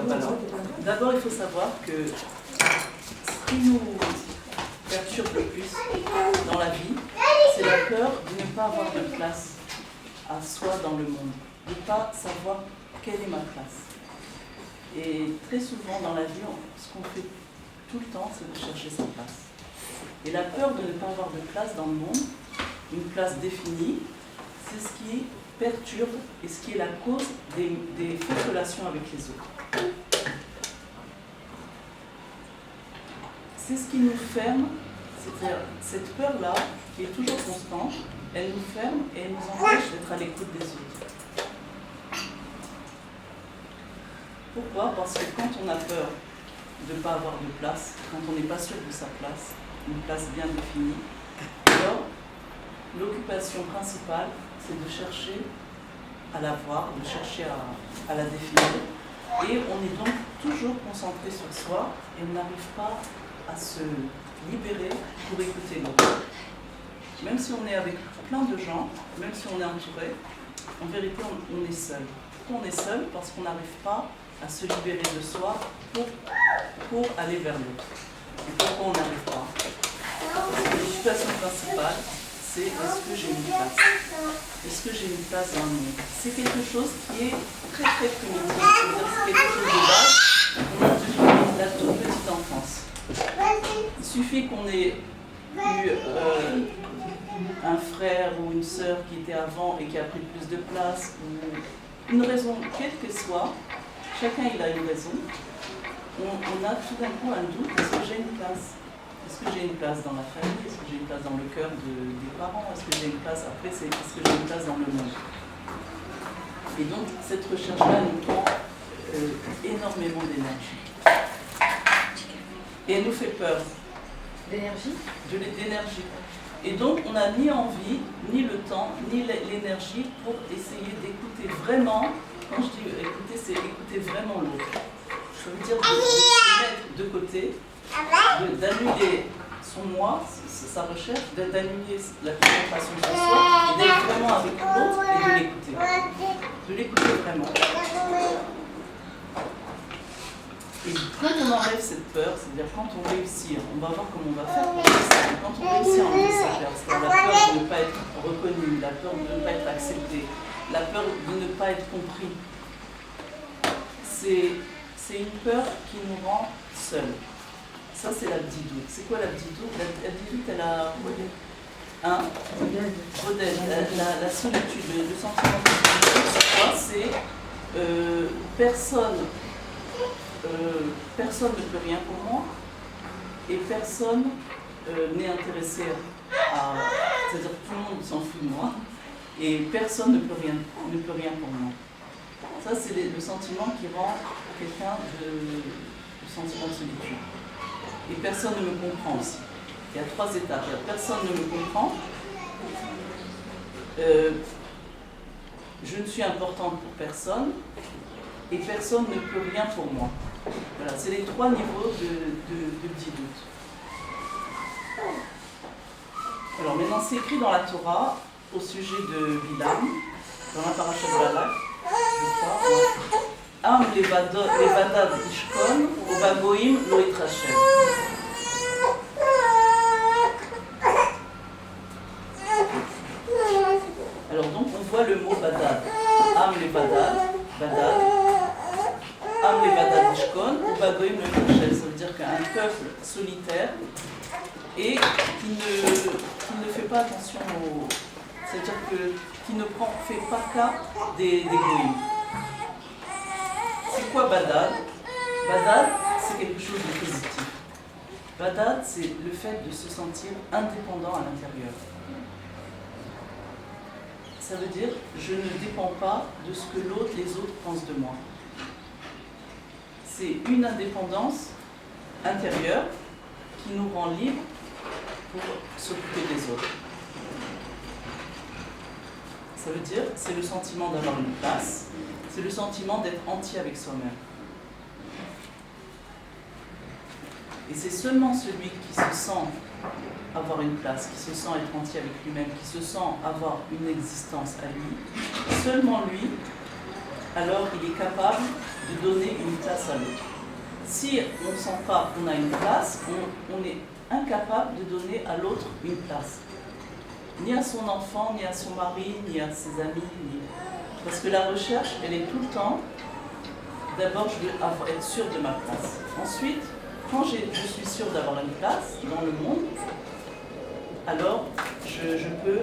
peur? Alors, d'abord, il faut savoir que ce qui nous perturbe le plus dans la vie, c'est la peur de ne pas avoir de place à soi dans le monde, de ne pas savoir quelle est ma place. Et très souvent dans la vie, ce qu'on fait tout le temps, c'est de chercher sa place. Et la peur de ne pas avoir de place dans le monde, une place définie, c'est ce qui perturbe et ce qui est la cause des fausses relations avec les autres. C'est ce qui nous ferme, c'est-à-dire cette peur-là, qui est toujours constante, elle nous ferme et elle nous empêche d'être à l'écoute des autres. Pourquoi? Parce que quand on a peur de ne pas avoir de place, quand on n'est pas sûr de sa place, une place bien définie, alors l'occupation principale, c'est de chercher à la voir, de chercher à la définir. Et on est donc toujours concentré sur soi et on n'arrive pas à se libérer pour écouter l'autre. Même si on est avec plein de gens, même si on est entouré, en vérité, on est seul. Pourquoi on est seul? Parce qu'on n'arrive pas à se libérer de soi pour aller vers l'autre. Et pourquoi on n'arrive pas? L'occupation principale, c'est est-ce que j'ai une place? Est-ce que j'ai une place dans le monde? C'est quelque chose qui est très très primitif. C'est quelque chose de base qu'on a depuis la toute petite enfance. Il suffit qu'on ait eu un frère ou une sœur qui était avant et qui a pris plus de place, ou une raison quelle que soit, chacun il a une raison, on a tout d'un coup un doute, est-ce que j'ai une place? Est-ce que j'ai une place dans la famille? Est-ce que j'ai une place dans le cœur des parents? Est-ce que j'ai une place après? Est-ce que j'ai une place dans le monde? Et donc cette recherche-là nous prend énormément d'énergie. Et elle nous fait peur. D'énergie? D'énergie. Et donc on n'a ni envie, ni le temps, ni l'énergie pour essayer d'écouter vraiment. Quand je dis écouter, c'est écouter vraiment l'autre. Ça veut dire de se mettre de côté, d'annuler son moi, sa recherche, d'annuler la concentration sur soi, et d'être vraiment avec l'autre et de l'écouter. De l'écouter vraiment. Et quand on enlève cette peur, c'est-à-dire quand on réussit, on va voir comment on va faire pour réussir. Quand on réussit à enlever sa peur, c'est-à-dire la peur de ne pas être reconnu, la peur de ne pas être accepté, la peur de ne pas être compris, c'est une peur qui nous rend seuls. Ça, c'est la bdidout. C'est quoi la bdidout? La bdidout, elle a la solitude, le sentiment de solitude, c'est quoi? C'est personne ne peut rien pour moi et personne n'est intéressé à... C'est-à-dire que tout le monde s'en fout de moi et personne ne peut rien pour moi. Ça, c'est le sentiment qui rend quelqu'un le sentiment de solitude. Et personne ne me comprend aussi. Il y a 3 étapes. Personne ne me comprend. Je ne suis importante pour personne. Et personne ne peut rien pour moi. Voilà, c'est les 3 niveaux de bdidout. Alors maintenant, c'est écrit dans la Torah au sujet de Bilam, dans la paracha de Balak, je crois. Am levadav ishkon, ubagoim lo yitrashem. Alors donc on voit le mot badad. Am levadav, badad. Am levadav ishkon, ubagoim lo yitrashem. Ça veut dire qu'un peuple solitaire et qui ne fait pas attention aux... C'est-à-dire qui ne fait pas cas des goïms. C'est quoi badad? Badad, c'est quelque chose de positif. Badad, c'est le fait de se sentir indépendant à l'intérieur. Ça veut dire, je ne dépends pas de ce que les autres pensent de moi. C'est une indépendance intérieure qui nous rend libres pour s'occuper des autres. Ça veut dire, c'est le sentiment d'avoir une place, c'est le sentiment d'être entier avec soi-même. Et c'est seulement celui qui se sent avoir une place, qui se sent être entier avec lui-même, qui se sent avoir une existence à lui, seulement lui alors il est capable de donner une place à l'autre. Si on ne sent pas qu'on a une place, on est incapable de donner à l'autre une place. Ni à son enfant, ni à son mari, ni à ses amis. Parce que la recherche, elle est tout le temps, d'abord je veux être sûre de ma place. Ensuite, quand je suis sûre d'avoir une place dans le monde, alors je peux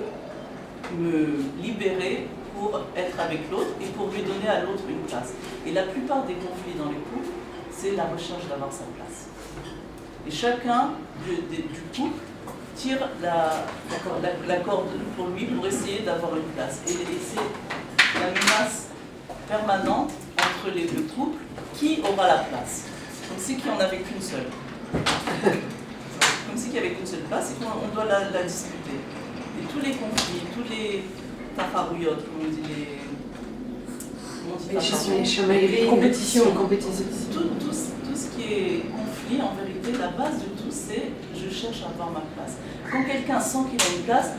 me libérer pour être avec l'autre et pour lui donner à l'autre une place. Et la plupart des conflits dans les couples, c'est la recherche d'avoir sa place. Et chacun du couple tire la corde pour lui pour essayer d'avoir une place. Et c'est la menace permanente entre les deux couples, qui aura la place. Comme si qu'il n'y en avait qu'une seule. Comme si qu'il n'y avait qu'une seule place et qu'on doit la disputer. Et tous les conflits, tous les tafarouillottes, comme on dit, les chamailleries, compétition. Tout ce qui est conflit, en vérité, la base de tout, c'est je cherche à avoir ma place. Quand quelqu'un sent qu'il a une place,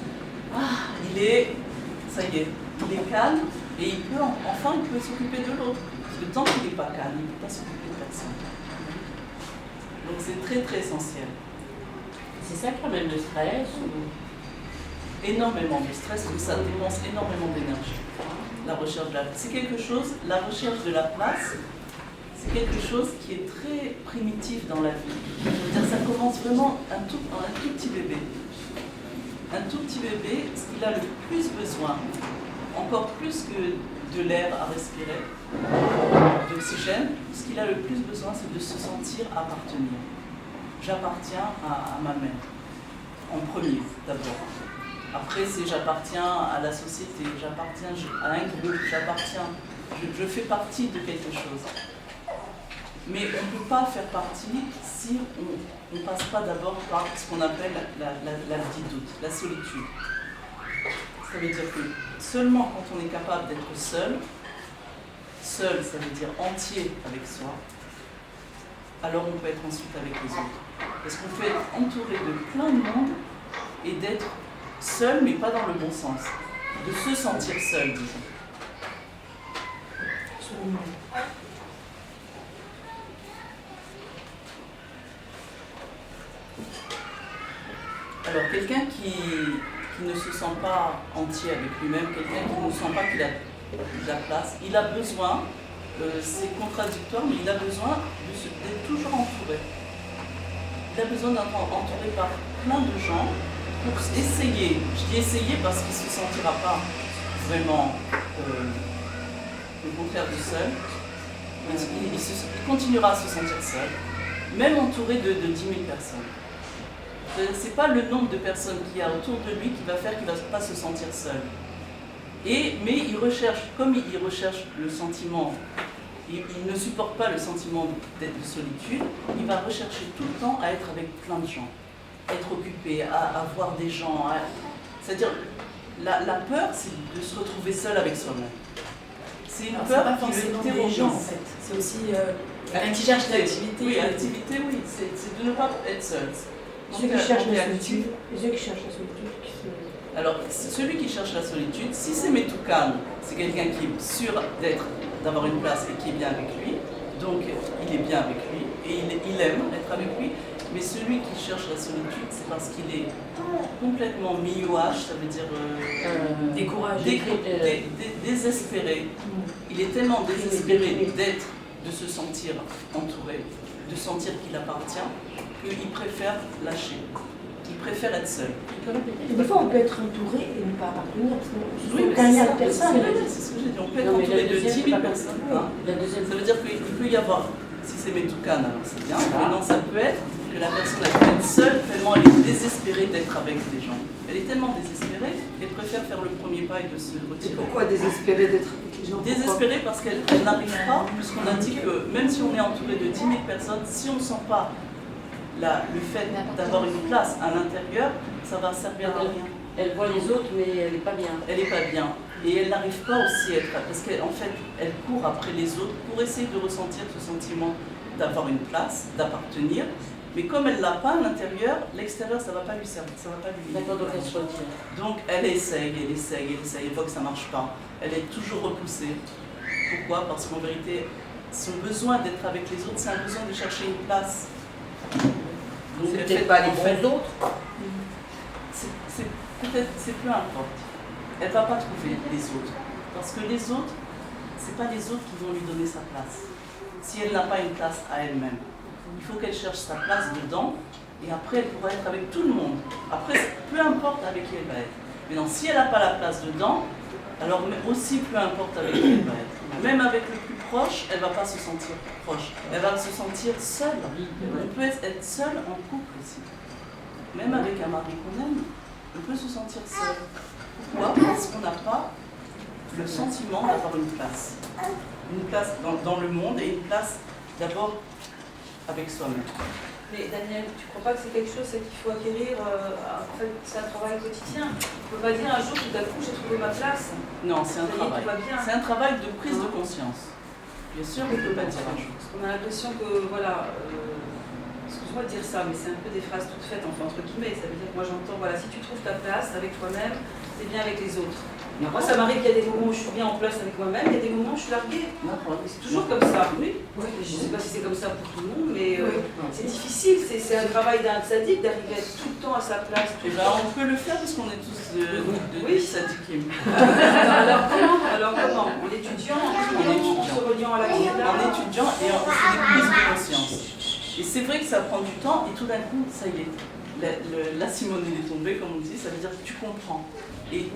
ça y est, il est calme et il peut s'occuper de l'autre. Parce que tant qu'il n'est pas calme, il ne peut pas s'occuper de personne. Donc c'est très très essentiel. C'est ça quand même le stress Énormément de stress, donc ça dépense énormément d'énergie. La recherche de la place. La recherche de la place, c'est quelque chose qui est très primitif dans la vie. Je veux dire, ça commence vraiment un tout petit bébé. Un tout petit bébé, ce qu'il a le plus besoin, encore plus que de l'air à respirer, d'oxygène, ce qu'il a le plus besoin, c'est de se sentir appartenir. J'appartiens à ma mère, en premier d'abord. Après, c'est j'appartiens à la société, j'appartiens à un groupe, je fais partie de quelque chose. Mais on ne peut pas faire partie si on ne passe pas d'abord par ce qu'on appelle la bdidout, la solitude. Ça veut dire que seulement quand on est capable d'être seul, ça veut dire entier avec soi, alors on peut être ensuite avec les autres. Parce qu'on peut être entouré de plein de monde et d'être seul, mais pas dans le bon sens. De se sentir seul, disons. Alors, quelqu'un qui ne se sent pas entier avec lui-même, quelqu'un qui ne sent pas qu'il a de la place, il a besoin, c'est contradictoire, mais il a besoin d'être toujours entouré. Il a besoin d'être entouré par plein de gens pour essayer. Je dis essayer parce qu'il ne se sentira pas vraiment le contraire de seul. Il continuera à se sentir seul, même entouré de 10 000 personnes. Ce n'est pas le nombre de personnes qu'il y a autour de lui qui va faire qu'il ne va pas se sentir seul. Mais il recherche, comme il recherche le sentiment, il ne supporte pas le sentiment de solitude, il va rechercher tout le temps à être avec plein de gens, à être occupé, à voir des gens. C'est-à-dire, la peur, c'est de se retrouver seul avec soi-même. C'est une peur qui le terrorise. En fait. C'est aussi qui cherche l'activité. Oui, l'activité, oui, c'est de ne pas être seul. Ceux qui cherchent la solitude, Alors, celui qui cherche la solitude, si c'est Metoukan, c'est quelqu'un qui est sûr d'avoir une place et qui est bien avec lui, donc il est bien avec lui et il aime être avec lui. Mais celui qui cherche la solitude, c'est parce qu'il est complètement miouage, ça veut dire découragé, désespéré. Il est tellement désespéré de se sentir entouré, de sentir qu'il appartient, qu'il préfère lâcher. Il préfère être seul. Et des fois, on peut être entouré et ne pas appartenir. Oui, aucun lien de personne. C'est ce que j'ai dit. On peut être entouré de 10 000 personnes. Ça veut dire qu'il peut y avoir, si c'est Metoukan, alors c'est bien. Mais non, ça peut être que la personne peut être seule tellement elle est désespérée d'être avec des gens. Elle est tellement désespérée qu'elle préfère faire le premier pas et de se retirer. Pourquoi désespérée d'être avec les gens? Désespérée parce qu'elle n'arrive pas, puisqu'on a dit que même si on est entouré de 10 000 personnes, si on ne sent pas le fait d'avoir une place à l'intérieur, ça va servir à rien. Elle voit les autres, mais elle n'est pas bien. Elle n'est pas bien. Et elle n'arrive pas aussi à être... Parce qu'en fait, elle court après les autres pour essayer de ressentir ce sentiment d'avoir une place, d'appartenir. Mais comme elle ne l'a pas à l'intérieur, l'extérieur, ça ne va pas lui servir. Ça va pas lui... D'accord, donc elle se retire. Donc elle essaye, elle voit que ça ne marche pas. Elle est toujours repoussée. Pourquoi? Parce qu'en vérité, son besoin d'être avec les autres, c'est un besoin de chercher une place. Donc, C'est peut-être pas les bons autres. C'est peu importe. Elle ne va pas trouver les autres. Parce que les autres, ce n'est pas les autres qui vont lui donner sa place. Si elle n'a pas une place à elle-même, il faut qu'elle cherche sa place dedans et après elle pourra être avec tout le monde. Après, peu importe avec qui elle va être. Maintenant, si elle n'a pas la place dedans, alors aussi peu importe avec qui elle va être. Même avec le plus proche, elle ne va pas se sentir proche. Elle va se sentir seule. On peut être seule en couple aussi. Même avec un mari qu'on aime, on peut se sentir seul. Pourquoi? Parce qu'on n'a pas le sentiment d'avoir une place. Une place dans le monde et une place d'abord avec soi-même. Mais Daniel, tu crois pas que c'est quelque chose qu'il faut acquérir, en fait, c'est un travail quotidien. On ne peut pas dire un jour tout d'un coup j'ai trouvé ma place. Non, c'est un travail. C'est un travail de prise de conscience. Bien sûr, on ne peut pas dire un jour. Parce qu'on a l'impression que, voilà, excuse-moi de dire ça, mais c'est un peu des phrases toutes faites, enfin entre guillemets. Ça veut dire que moi j'entends, voilà, si tu trouves ta place avec toi-même, t'es bien avec les autres. Moi, ça m'arrive qu'il y a des moments où je suis bien en place avec moi-même, il y a des moments où je suis larguée. C'est toujours comme ça. Oui. Je ne sais pas si c'est comme ça pour tout le monde, mais c'est difficile. C'est un travail d'un sadique d'arriver à être tout le temps à sa place. Et ben, on peut le faire parce qu'on est tous des sadiques. Alors comment? En étudiant, en se reliant à la vie. En étudiant et en faisant des prises de conscience. Et c'est vrai que ça prend du temps et tout d'un coup, ça y est. La Simone est tombée, comme on dit, ça veut dire que tu comprends. Et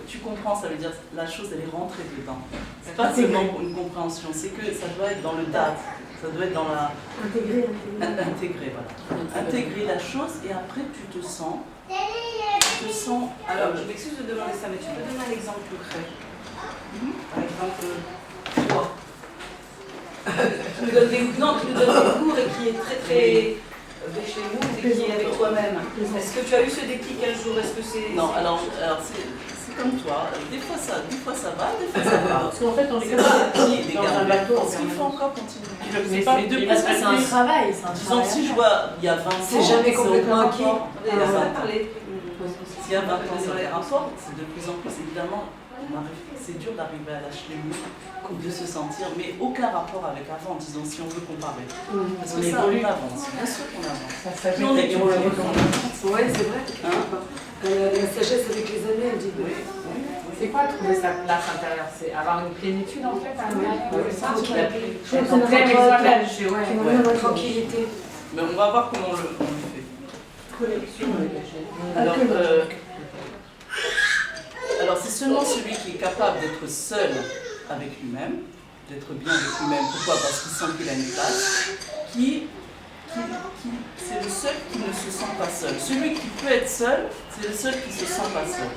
tu comprends, ça veut dire que la chose, elle est rentrée dedans. C'est pas seulement une compréhension, c'est que ça doit être dans le date, ça doit être dans la... Intégrer, voilà. Intégrer la chose et après tu te sens... Alors, je m'excuse de demander ça, mais tu peux donner un exemple concret? Par exemple, toi. Tu nous donnes des cours et qui est très chez nous et qui est avec toi-même. Est-ce que tu as eu ce déclic un jour? Est-ce que c'est... Non, alors c'est comme toi. Des fois ça va, des fois ça va. Parce qu'en fait, on est comme ça, dans un bateau. Parce qu'il faut encore continuer. Mais parce que c'est un travail. Disons que si je vois, il y a 20 ans, c'est jamais complètement acquis. On en a parlé. S'il y a 20 ans, c'est un rapport, c'est de plus en plus, évidemment, c'est dur d'arriver à lâcher les mots, de se sentir, mais aucun rapport avec avant, disons, si on veut comparer. Parce que ça, on avance, bien sûr qu'on avance. Ça fait on est toujours Oui, c'est vrai. La sagesse avec les années, elle dit C'est quoi trouver sa place intérieure? C'est avoir une plénitude en fait à l'intérieur. C'est ça, la tranquillité. Mais on va voir comment on le fait. Connexion avec la chaîne. Alors c'est seulement celui qui est capable d'être seul avec lui-même, d'être bien avec lui-même. Pourquoi? Parce qu'il sent qu'il a une place, c'est le seul qui ne se sent pas seul. Celui qui peut être seul, c'est le seul qui ne se sent pas seul.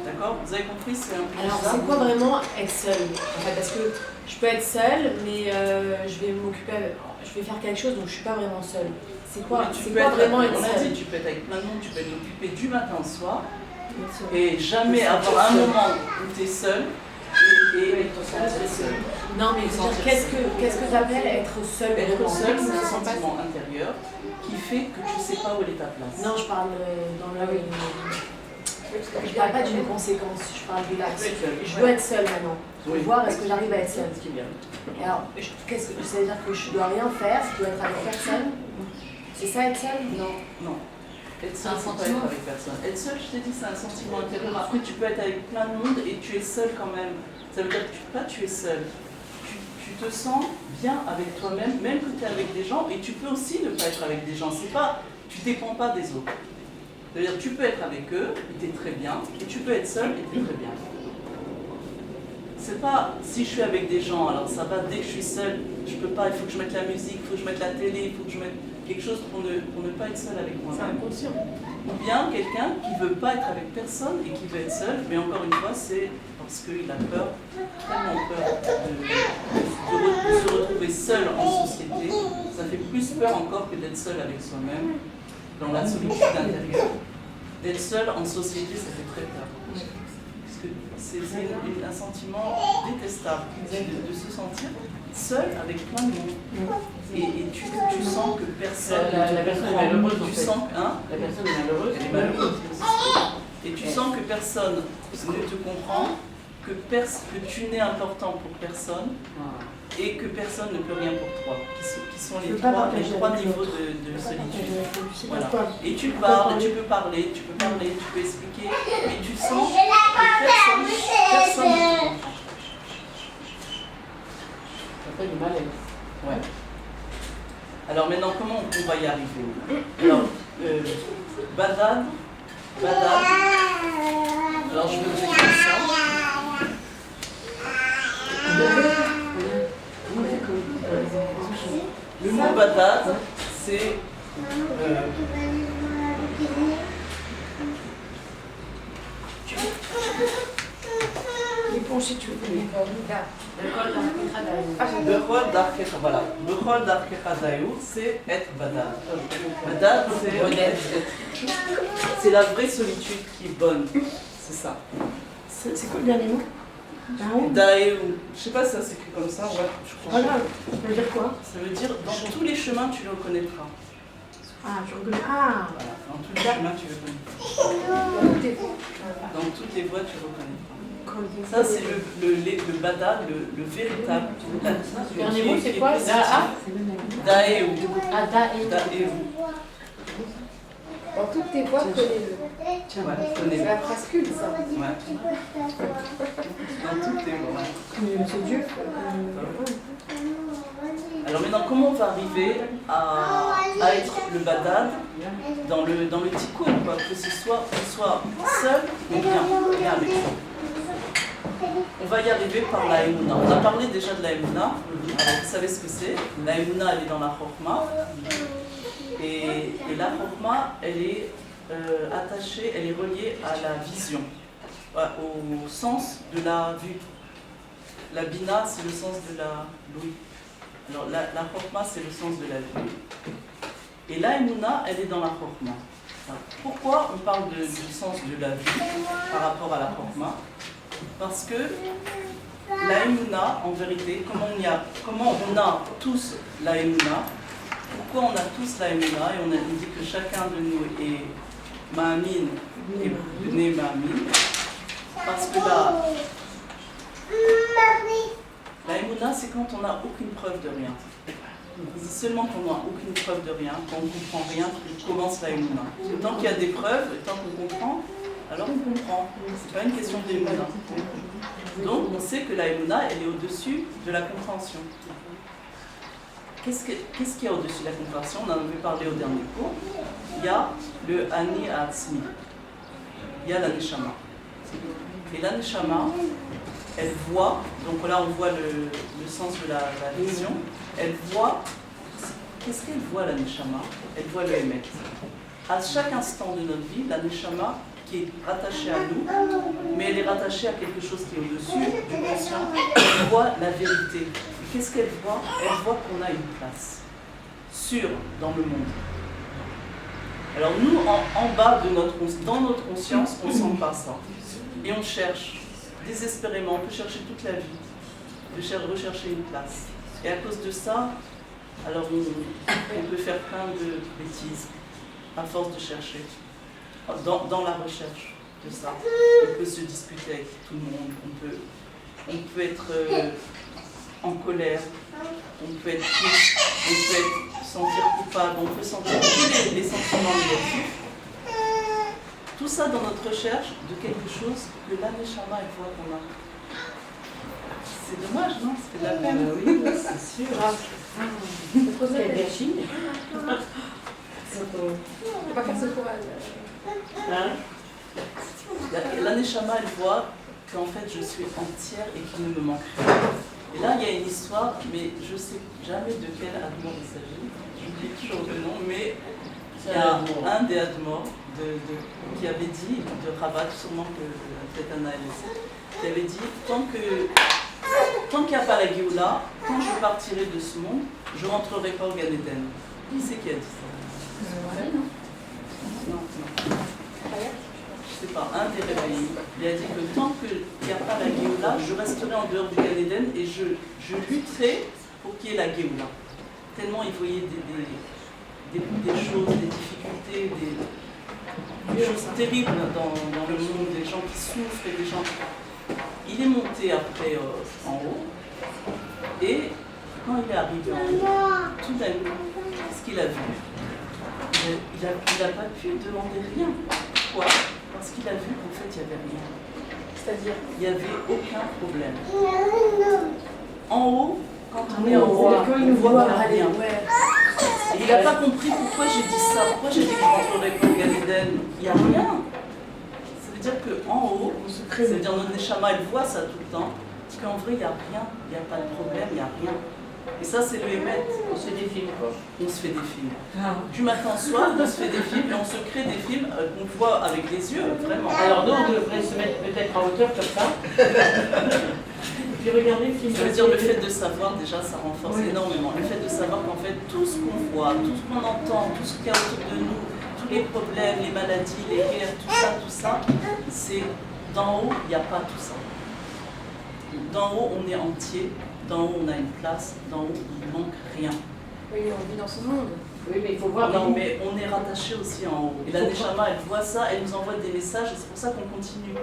D'accord? Vous avez compris? C'est un peu. Alors c'est quoi vraiment être seul? En fait, parce que je peux être seule, mais je vais m'occuper, je vais faire quelque chose, donc je ne suis pas vraiment seule. C'est quoi, vraiment être seule? On a dit, tu peux être avec plein de monde, tu peux être occupé du matin au soir, et jamais avoir un moment où tu es seul et te sentir seul. Non, mais qu'est-ce que tu appelles être seul? Être seul, c'est un sentiment intérieur qui fait que tu ne sais pas où est ta place. Non, je parle dans le... Je parle pas d'une conséquence, je parle du l'axe. Je dois être seule maintenant. Je veux voir est-ce que j'arrive à être seule. Et alors, qu'est-ce que ça veut dire que je dois rien faire, je dois être avec personne? C'est ça être seule? Non. Être seul, c'est pas être avec personne. Être seul, je t'ai dit, c'est un sentiment intérieur. Après, tu peux être avec plein de monde et tu es seul quand même. Ça veut dire que tu es seul. Tu te sens bien avec toi-même, même que tu es avec des gens, et tu peux aussi ne pas être avec des gens. C'est pas, tu ne dépends pas des autres. C'est-à-dire tu peux être avec eux, et tu es très bien, et tu peux être seul, et tu es très bien. C'est pas, si je suis avec des gens, alors ça va, dès que je suis seule, je peux pas, il faut que je mette la musique, il faut que je mette la télé, il faut que je mette quelque chose pour ne pas être seule avec moi-même. C'est inconscient. Ou bien quelqu'un qui ne veut pas être avec personne et qui veut être seul, mais encore une fois, c'est parce qu'il a peur, tellement peur de se retrouver seul en société. Ça fait plus peur encore que d'être seul avec soi-même, dans la solitude intérieure. D'être seul en société, ça fait très peur. Parce que c'est un sentiment détestable de se sentir seul avec plein de monde. Et tu sens que personne la personne est malheureuse en tu fait. sens, hein, La personne est malheureuse. elle est malheureuse. Et tu sens que personne ne te comprend, que tu n'es important pour personne et que personne ne peut rien pour toi, qui sont les trois niveaux de solitude. Voilà. Et tu parles, tu peux parler, tu peux expliquer, mais tu sens que personne ne t'entend. Ça fait du malaise. Ouais. Alors maintenant, comment on va y arriver? Alors, badad. Alors je vais vous écrire ça. Le mot badad, c'est Bechol Darkecha, voilà. Bechol Darkecha Dayu, c'est être badad. Badad, c'est la vraie solitude qui est bonne. C'est ça. C'est quoi le dernier mot? Dayu. Je sais pas si ça s'écrit comme ça. Ouais, je crois. Voilà. Ça veut dire quoi? Ça veut dire dans tous les chemins tu le reconnaîtras. Ah, je reconnais. Ah! Voilà. Dans tous les chemins tu le reconnaîtras. Dans toutes les voies tu le reconnaîtras. Ça, c'est le badad, le véritable. Le dernier mot, c'est quoi? Daeu. Ah, Daeu. Dans toutes tes voix, connais-le. Ouais, C'est connais-le. la frascule, ça. Ouais. Dans toutes tes voies. C'est Dieu. Alors maintenant, comment on va arriver à être le badad dans le tikkun, quoi, que ce soit seul ou bien avec ça. On va y arriver par la Emouna. On a parlé déjà de la Emouna. Alors vous savez ce que c'est. La Emouna, elle est dans la Chokma. Et la Chokma, elle est attachée, elle est reliée à la vision, au sens de la vue. La Bina, c'est le sens de la l'ouïe. Alors la Chokma, c'est le sens de la vue. Et la Emouna, elle est dans la Chokma. Pourquoi on parle du sens de la vue par rapport à la Chokma? Parce que la Emouna, en vérité, comment on a tous la Emouna, pourquoi on a tous la Emouna, et on dit que chacun de nous est Ma'amin, est né Ma'amin, parce que la Emouna, c'est quand on n'a aucune preuve de rien. C'est seulement quand on n'a aucune preuve de rien, quand on ne comprend rien, que commence la Emouna. Tant qu'il y a des preuves, tant qu'on comprend, alors on comprend. C'est pas une question d'Emouna. Donc on sait que la Emouna, elle est au-dessus de la compréhension. Qu'est-ce qu'il y a au-dessus de la compréhension? On en avait parlé au dernier cours. Il y a le Ani Atzmi. Il y a la Neshama. Et la Neshama, elle voit, donc là on voit le sens de la vision, elle voit, qu'est-ce qu'elle voit la Neshama? Elle voit le Emet. À chaque instant de notre vie, la Neshama, qui est rattachée à nous, mais elle est rattachée à quelque chose qui est au-dessus du conscient, elle voit la vérité. Et qu'est-ce qu'elle voit? Elle voit qu'on a une place sûre dans le monde. Alors nous, en bas dans notre conscience, on ne sent pas ça. Et on cherche, désespérément, on peut chercher toute la vie, de rechercher une place. Et à cause de ça, alors on peut faire plein de bêtises, à force de chercher. Dans la recherche de ça, on peut se disputer avec tout le monde, on peut être en colère, on peut être triste, on peut se sentir coupable, on peut sentir tous les sentiments négatifs. Tout ça dans notre recherche de quelque chose que la Neshama elle voit qu'on a. C'est dommage, non? Ça fait de la peine. Oui, c'est sûr. C'est trop ça, des filles. On peut pas faire ce courage. La Neshama, elle voit qu'en fait je suis entière et qu'il ne me manque rien. Et là, il y a une histoire, mais je ne sais jamais de quel Admor il s'agit. J'oublie toujours le nom, mais il y a un des Admor qui avait dit, de Rabat, sûrement que peut-être Anna elle sait, qui avait dit tant qu'il n'y a pas la Géoula, quand je partirai de ce monde, je ne rentrerai pas au Gan Eden. Qui c'est qui a dit ça? Non. Je ne sais pas, un des réveillés, il a dit que tant qu'il n'y a pas la Géoula, je resterai en dehors du Gan Eden et je lutterai pour qu'il y ait la Géoula. Tellement il voyait des choses, des difficultés, des choses terribles dans le monde, des gens qui souffrent et des gens il est monté après en haut, et quand il est arrivé en haut, tout d'un coup, qu'est-ce qu'il a vu? Il n'a pas pu demander rien. Pourquoi? Parce qu'il a vu qu'en fait, il n'y avait rien. C'est-à-dire? Il n'y avait aucun problème. En haut, quand on est en haut, Quand il on nous voit voit qu'il n'y a aller, rien. ouais. Et il n'a pas compris pourquoi j'ai dit ça, pourquoi j'ai dit que je rentrerai pas au Gan Eden. Il n'y a rien. Ça veut dire qu'en haut, ça veut dire notre Neshama, elle voit ça tout le temps, parce qu'en vrai, il n'y a rien, il n'y a pas de problème, il n'y a rien. Et ça, c'est le Hémet. On se fait des films, quoi. On se fait des films. Du matin au soir, on se fait des films et on se crée des films qu'on voit avec les yeux, vraiment. Alors nous, on devrait se mettre peut-être en hauteur comme ça. Et puis regarder le film. Ça veut dire le fait de savoir, déjà, ça renforce énormément. Le fait de savoir qu'en fait, tout ce qu'on voit, tout ce qu'on entend, tout ce qu'il y a autour de nous, tous les problèmes, les maladies, les guerres, tout ça, c'est d'en haut, il n'y a pas tout ça. D'en haut, on est entier. D'en haut, on a une place. D'en haut, il ne manque rien. Oui, mais on vit dans ce monde. Oui, mais il faut voir. Non, mais on est rattaché aussi en haut. Et la Neshama, elle voit ça, elle nous envoie des messages, et c'est pour ça qu'on continue.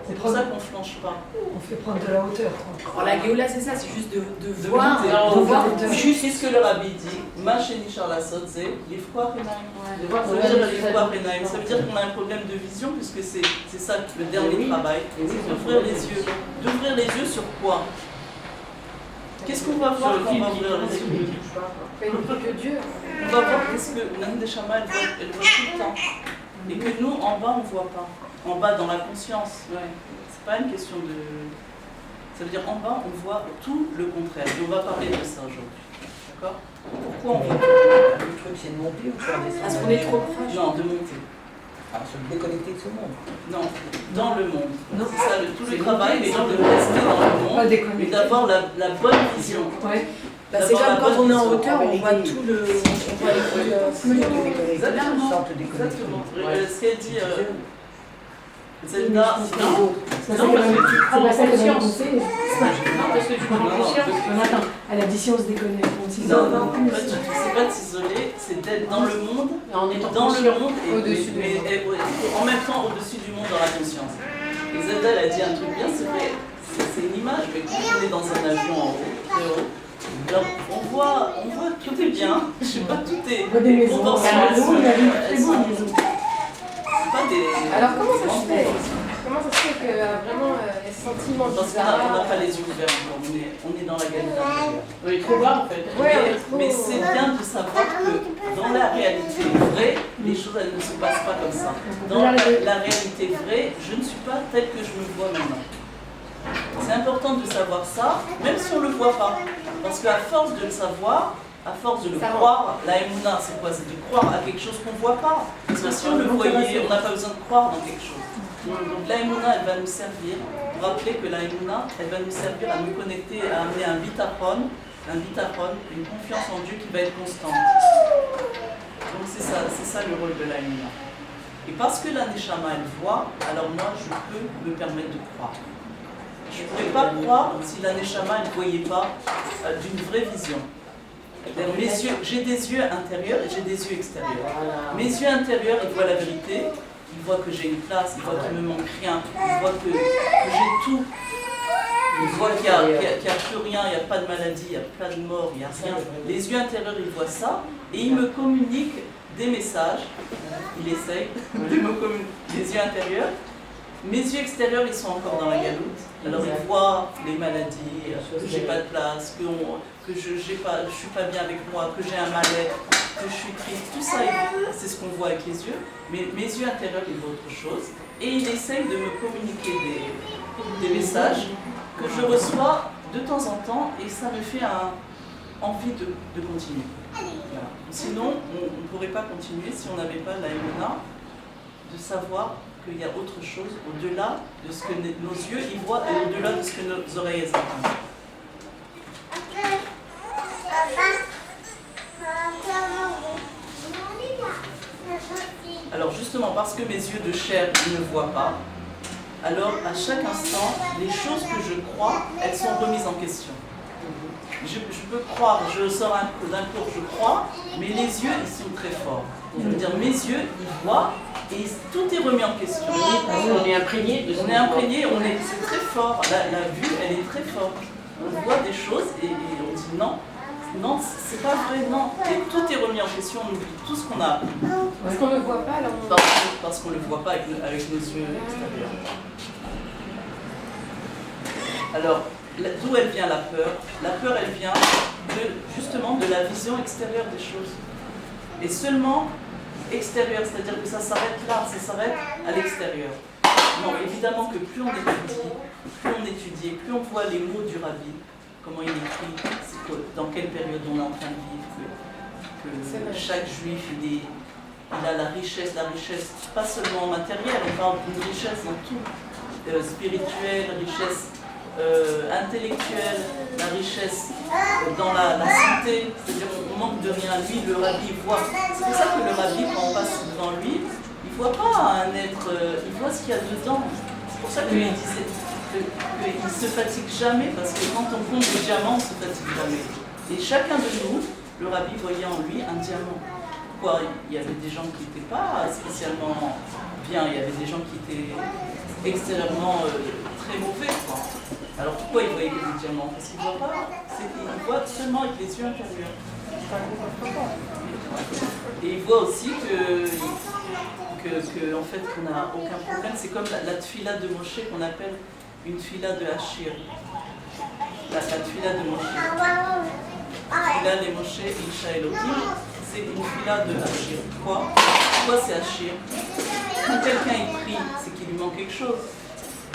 C'est pour ça qu'on ne flanche pas. On fait prendre de la hauteur. Alors la Géoula, c'est ça, c'est juste de De voir. monter. De voir. Juste ce que le rabbi dit, ma chénie Charlasot, c'est les froids Renaim. De voir Ça veut dire les froids Renaim. Ça veut dire qu'on a un problème de vision, puisque c'est ça le dernier travail. C'est d'ouvrir les yeux. D'ouvrir les yeux sur quoi? Qu'est-ce qu'on va voir quand on va ouvrir les yeux? Mais que Dieu. On va voir qu'est-ce que l'âme des Shama, elle voit tout le temps. Et que nous, en bas, on ne voit pas. En bas, dans la conscience. C'est pas une question de... Ça veut dire en bas, on voit tout le contraire. Et on va parler de ça aujourd'hui. D'accord? Pourquoi on voit tout le contraire? Le truc, c'est de monter ou de faire descendre? Parce qu'on est trop proche. Non, de monter. Ah, se déconnecter de ce monde. Non, dans le monde. Non. C'est ça, tout le travail, les gens de rester dans le Pas monde et déconnecter. d'avoir la bonne vision. Ouais. Bah, c'est comme quand on est en hauteur, on voit les tout le. On voit les trucs. Exactement. Sans te déconnecter. Exactement. Ce qu'elle dit, Zelda, Non, parce que tu prends conscience. Non, parce que tu prends conscience. Non, attends, elle a dit si on se déconnecte. non, c'est pas de s'isoler, c'est d'être dans le monde, En étant dans conscient. le monde et Au-dessus du monde. en même temps au-dessus du monde dans la conscience. Et Zelda, elle a dit un truc bien, c'est vrai, c'est une image, mais quand on est dans un avion en haut, très haut, alors on voit tout est bien, je sais pas, tout est On voit des maisons. proportionnel. Très beau, les maisons. C'est pas des... Alors comment ça se fait? Comment ça se fait que vraiment les sentiments Parce qu'on bizarres. n'a pas les yeux ouverts encore, on est dans la galette intérieure. Oui, il faut voir en fait. Ouais, on est trop- Mais c'est bien de savoir que dans la réalité vraie, les choses elles ne se passent pas comme ça. Dans la réalité vraie, je ne suis pas telle que je me vois maintenant. C'est important de savoir ça, même si on ne le voit pas. Parce qu'à force de le savoir, à force de le Ça croire, la émouna, c'est quoi? C'est de croire à quelque chose qu'on ne voit pas. Parce que si on le voyait, on n'a pas besoin de croire dans quelque chose. Donc la émouna, elle va nous servir. Vous rappeler que la émouna, elle va nous servir à nous connecter, à amener un bitachon, une confiance en Dieu qui va être constante. Donc c'est ça le rôle de la émouna. Et parce que la Neshama, elle voit, alors moi, je peux me permettre de croire. Je ne pourrais pas croire si la Neshama ne voyait pas d'une vraie vision. J'ai des yeux intérieurs et j'ai des yeux extérieurs. Mes yeux intérieurs, ils voient la vérité, ils voient que j'ai une place, ils voient qu'il ne me manque rien, ils voient que j'ai tout. Ils voient qu'il n'y a plus rien, il n'y a pas de maladie, il n'y a pas de mort, il n'y a rien. Les yeux intérieurs, ils voient ça et ils me communiquent des messages. Il essaye de me communiquer les yeux intérieurs. Mes yeux extérieurs, ils sont encore dans la galoute. Alors ils voient les maladies, que j'ai pas de place, que je suis pas bien avec moi, que j'ai un mal-être, que je suis triste. Tout ça, c'est ce qu'on voit avec les yeux. Mais mes yeux intérieurs, ils voient autre chose. Et il essaye de me communiquer des messages que je reçois de temps en temps et ça me fait envie de continuer. Voilà. Sinon, on ne pourrait pas continuer si on n'avait pas la émouna de savoir qu'il y a autre chose au-delà de ce que nos yeux y voient et au-delà de ce que nos oreilles entendent. Alors justement, parce que mes yeux de chair ne voient pas, alors à chaque instant, les choses que je crois, elles sont remises en question. Je peux croire, je sors d'un cours, je crois, mais les yeux, ils sont très forts. Je veux dire, mes yeux, ils voient, Et tout est remis en question. On est imprégné de ce On est imprégné, c'est très fort. La vue, elle est très forte. On voit des choses et on dit non. Non, c'est pas vrai, non. Et tout est remis en question, on oublie tout ce qu'on a appris. Parce qu'on ne le voit pas, alors on... Parce qu'on ne le voit pas avec nos yeux extérieurs. Alors, d'où elle vient la peur? La peur, elle vient justement de la vision extérieure des choses. Et seulement extérieure, c'est-à-dire que ça s'arrête là, ça s'arrête à l'extérieur. Non, évidemment que plus on étudie, plus on voit les mots du rabbi, comment il écrit, dans quelle période on est en train de vivre, que chaque juif, il a la richesse, pas seulement matérielle, on parle d'une richesse dans tout, spirituelle, richesse intellectuelle, la richesse dans la santé, c'est-à-dire on manque de rien. Lui, le rabbi voit. C'est pour ça que le rabbi, quand on passe devant lui, il ne voit pas un être, il voit ce qu'il y a dedans. C'est pour ça qu'il disait qu'il ne se fatigue jamais, parce que quand on compte des diamants, on ne se fatigue jamais. Et chacun de nous, le rabbi voyait en lui un diamant. Pourquoi? Il y avait des gens qui n'étaient pas spécialement bien, il y avait des gens qui étaient extérieurement très mauvais, quoi. Alors pourquoi il voyait que des diamants? Parce qu'il ne voit pas, il voit seulement avec les yeux intérieurs. Et il voit aussi en fait, qu'on n'a aucun problème. C'est comme la tfila de Moshe qu'on appelle une tfila de Hachir. La tfila de Moshe. Tfila de Moshe, Isha Elohim, c'est une tfila de Hachir. Pourquoi c'est Hachir? Quand quelqu'un y prie, c'est qu'il lui manque quelque chose.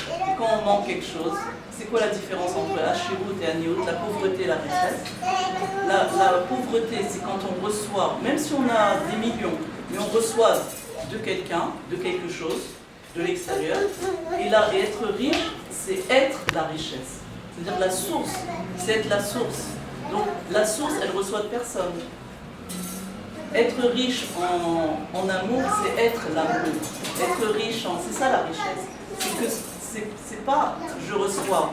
Et quand on manque quelque chose, c'est quoi la différence entre Hachirut et Aniout? La pauvreté et la richesse. La pauvreté, c'est quand on reçoit, même si on a des millions, mais on reçoit de quelqu'un, de quelque chose, de l'extérieur. Et là, être riche, c'est être la richesse. C'est-à-dire la source, c'est être la source. Donc la source, elle reçoit de personne. Être riche en amour, c'est être l'amour. Être riche c'est ça la richesse. C'est que c'est pas je reçois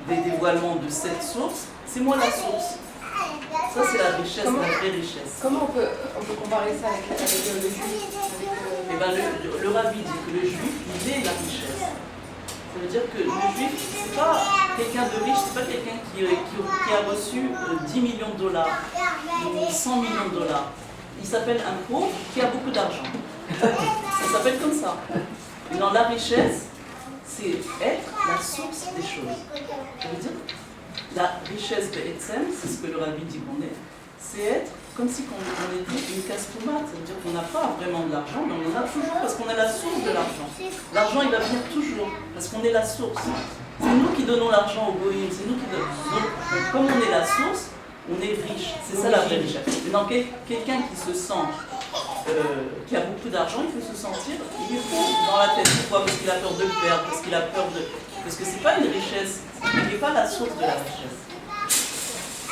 des dévoilements de cette source, c'est moi la source. Ça c'est la richesse, la vraie richesse. Comment on peut comparer ça avec le juif? Eh ben, le rabbi dit que le juif, il est la richesse. Ça veut dire que le juif, c'est pas quelqu'un de riche, c'est pas quelqu'un qui a reçu 10 millions de dollars ou 100 millions de dollars. Il s'appelle un pauvre qui a beaucoup d'argent. Ça s'appelle comme ça. Et dans la richesse, c'est être la source des choses. Ça veut dire, la richesse de Etzem, c'est ce que le rabbi dit qu'on est, c'est être comme si on était une casse-tomate. Ça veut dire qu'on n'a pas vraiment de l'argent, mais on en a toujours parce qu'on est la source de l'argent. L'argent, il va venir toujours parce qu'on est la source. C'est nous qui donnons l'argent au goïm, c'est nous qui donnons. Donc, comme on est la source, on est riche. C'est ça la vraie richesse. Et dans quelqu'un qui se sent, qui a beaucoup d'argent, il faut se sentir, il est fou dans la tête. Pourquoi? Parce qu'il a peur de le perdre, parce qu'il a peur de... Parce que c'est pas une richesse, il n'est pas la source de la richesse.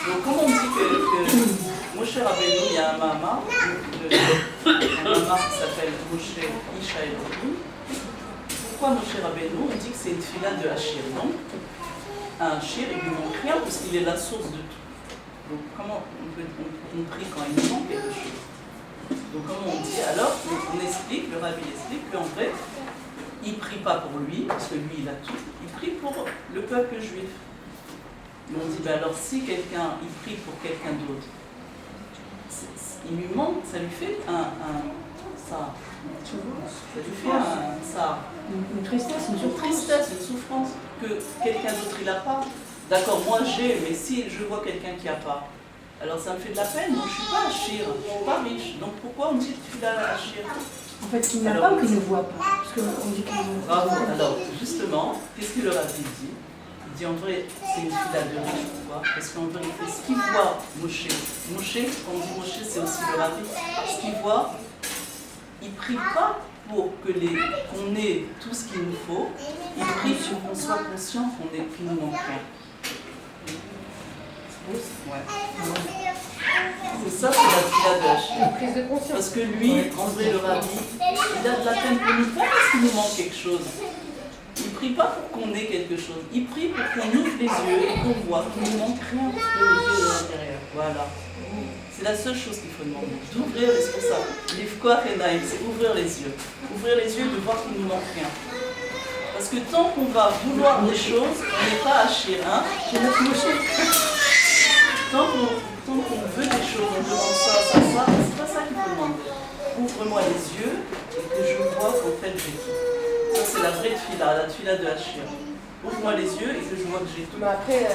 Donc comme on dit que Moshe Rabbeinu, il y a un mama qui s'appelle Moshe Isha Elohim. Pourquoi Moshe Rabbeinu? On dit que c'est une fila de Hachir. Donc, un Hachir, il lui manque rien parce qu'il est la source de tout. Donc comment on prie quand il nous manque quelque chose? Donc comme on dit, alors on explique, le rabbi explique qu'en vrai, il ne prie pas pour lui, parce que lui il a tout, il prie pour le peuple juif. Mais on dit, ben alors si quelqu'un, il prie pour quelqu'un d'autre, il lui manque, ça lui fait ça lui fait Une tristesse, une souffrance que quelqu'un d'autre il n'a pas. D'accord, moi j'ai, mais si je vois quelqu'un qui n'a pas, alors ça me fait de la peine, donc je ne suis pas Hachir, je ne suis pas riche. Donc pourquoi on dit que tu l'as Hachir? En fait, qu'il n'a pas ou qu'il ne voit pas? Parce qu'on dit qu'il ne voit pas. Bravo, alors justement, qu'est-ce que le rabbi dit? Il dit en vrai, c'est une fila de riche, pourquoi? Parce qu'en vérité, ce qu'il voit, Moshe, quand on dit Moshe, c'est aussi le rabbi, ce qu'il voit, il ne prie pas pour qu'on ait tout ce qu'il nous faut, il prie pour qu'on soit conscient qu'il nous manque rien. Ouais. C'est ça, c'est la fila de Hachir. Une prise de conscience. Parce que lui, en vrai, le rabbi, il a de la peine pour nous, pas parce qu'il nous manque quelque chose. Il ne prie pas pour qu'on ait quelque chose. Il prie pour qu'on ouvre les yeux et qu'on voit qu'il ne manque rien de les yeux de l'intérieur. Voilà. C'est la seule chose qu'il faut demander. D'ouvrir les responsables. L'ifkoach enaim, c'est ouvrir les yeux. Ouvrir les yeux et de voir qu'il ne nous manque rien. Parce que tant qu'on va vouloir des choses, on n'est pas hachir, hein. Tant qu'on veut des choses, on demande ça, c'est pas ça qu'il faut demander. Ouvre-moi les yeux et que je vois qu'en fait j'ai tout. Ça c'est la vraie tfila, la tfila de hachir. Ouvre-moi les yeux et que je vois que j'ai tout. Mais après,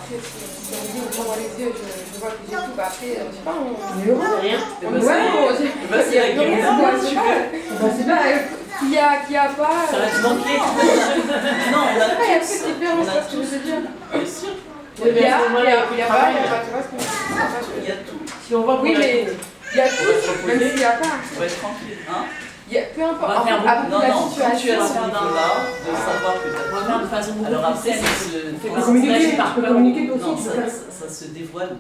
si on dit ouvre-moi les yeux, je vois que j'ai tout, bah après, je sais pas, on... C'est rien. Et On bah, c'est la qui a pas... Ça va te manquer. non, on a Après, il y a tous. cette différence, c'est ce que je veux dire. Bien sûr, Il y a pas, tu vois ce que je il y a tout. Si on voit qu'on Oui, a mais tout. il y a tout, même s'il n'y a pas. On va être tranquille, hein. Il y a, peu importe, On va faire après Non, la non, quand tu es à ce situation... niveau-là, de savoir que tu On va as faire tout. de façon beaucoup Alors plus après, saine. ça Pas se... communiquer, Tu peux communiquer Non, aussi. ça se dévoile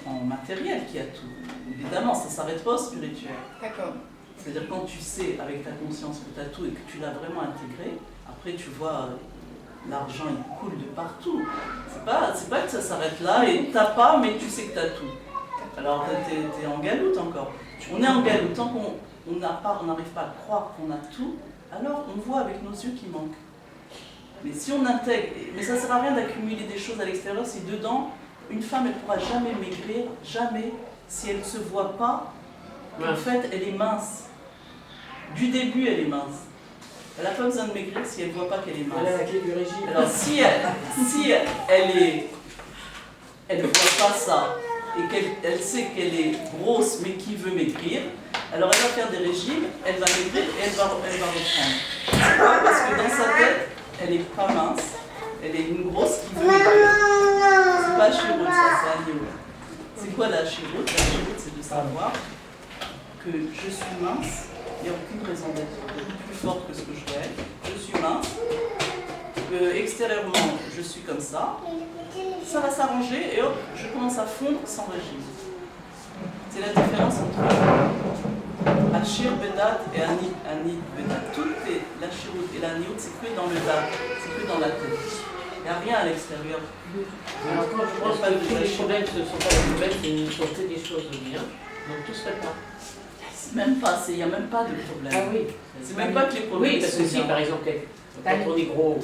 en matériel qui a tout. Évidemment, ça ne s'arrête pas au spirituel. D'accord. C'est-à-dire quand tu sais avec ta conscience que tu as tout et que tu l'as vraiment intégré, après tu vois l'argent il coule de partout. C'est pas que ça s'arrête là et t'as pas mais tu sais que tu as tout. Alors t'es en galoute encore. On est en galoute, tant qu'on n'arrive pas à croire qu'on a tout, alors on voit avec nos yeux qu'il manque. Mais si on intègre, mais ça ne sert à rien d'accumuler des choses à l'extérieur si dedans, une femme elle ne pourra jamais maigrir, jamais, si elle ne se voit pas, en fait elle est mince. Du début elle est mince. Elle n'a pas besoin de maigrir si elle ne voit pas qu'elle est mince. Elle a la clé du régime. Alors si elle ne voit pas ça et qu'elle sait qu'elle est grosse mais qui veut maigrir, alors elle va faire des régimes, elle va maigrir et elle va reprendre. Pourquoi ? Parce que dans sa tête, elle n'est pas mince, elle est une grosse qui veut maigrir. C'est pas chirurgie, ça, c'est un niveau. C'est quoi la chirurgie ? La chirurgie, c'est de savoir que je suis mince, il n'y a aucune raison d'être plus forte que ce que je dois être. Je suis mince, extérieurement je suis comme ça va s'arranger et hop, je commence à fondre sans régime. C'est la différence entre Achir Bedat et Anit Bedat. Tout est l'Achirut et l'Anit, c'est que dans le Dat, c'est que dans la tête. Il n'y a rien à l'extérieur. Alors quand je pense que tous les problèmes ne sont pas des problèmes, c'est une sortie des choses bien, donc tout se répare. Même pas, il n'y a même pas de problème. Ah oui. C'est même pas que les problèmes Oui, parce que sont si bien. par exemple, quand on est gros,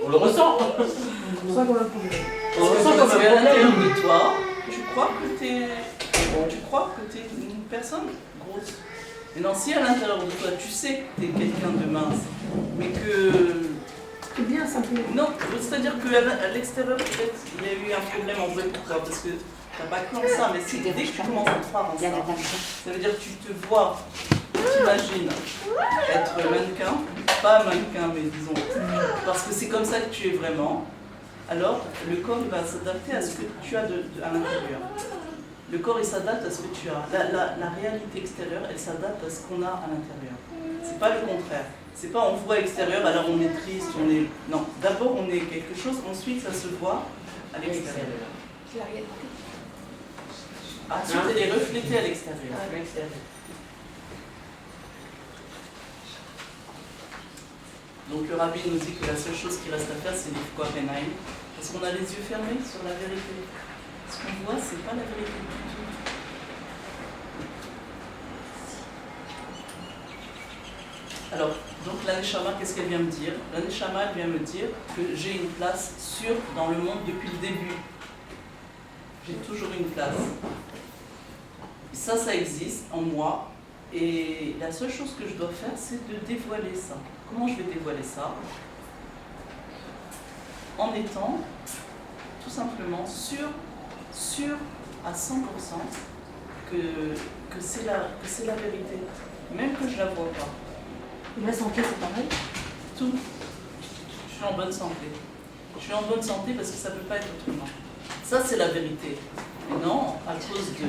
on le ressent. C'est ça qu'on a problème. On le ressent comme Parce un qu'à l'intérieur problème. de toi, tu crois que tu es une personne grosse. Mais non, si à l'intérieur de toi, tu sais que tu es quelqu'un de mince, mais que... C'est bien simplement. Non, c'est-à-dire qu'à l'extérieur, peut-être, il y a eu un problème en vrai pour toi, parce que tu n'as pas cru en ça, mais c'est dès que tu commences à croire en ça, ça veut dire que tu te vois, tu t'imagines être mannequin, pas mannequin, mais disons, parce que c'est comme ça que tu es vraiment, alors le corps il va s'adapter à ce que tu as à l'intérieur. Le corps il s'adapte à ce que tu as. La réalité extérieure, elle s'adapte à ce qu'on a à l'intérieur. C'est pas le contraire. C'est pas on voit extérieur, alors on est triste, on est... Non, d'abord on est quelque chose, ensuite ça se voit à l'extérieur. C'est la réalité. Ensuite elle est reflétée à l'extérieur. Donc le rabbi nous dit que la seule chose qui reste à faire, c'est l'ifkoach enaim, parce qu'on a les yeux fermés sur la vérité. Ce qu'on voit, c'est pas la vérité du tout. Alors, donc la Neshama, qu'est-ce qu'elle vient me dire? La Neshama, elle vient me dire que j'ai une place sûre dans le monde depuis le début. J'ai toujours une place. Ça existe en moi. Et la seule chose que je dois faire, c'est de dévoiler ça. Comment je vais dévoiler ça? En étant tout simplement sûr à 100% que c'est la vérité, même que je ne la vois pas. Et la santé, c'est pareil. Tout. Je suis en bonne santé. Je suis en bonne santé parce que ça ne peut pas être autrement. Ça, c'est la vérité. Et non, à cause du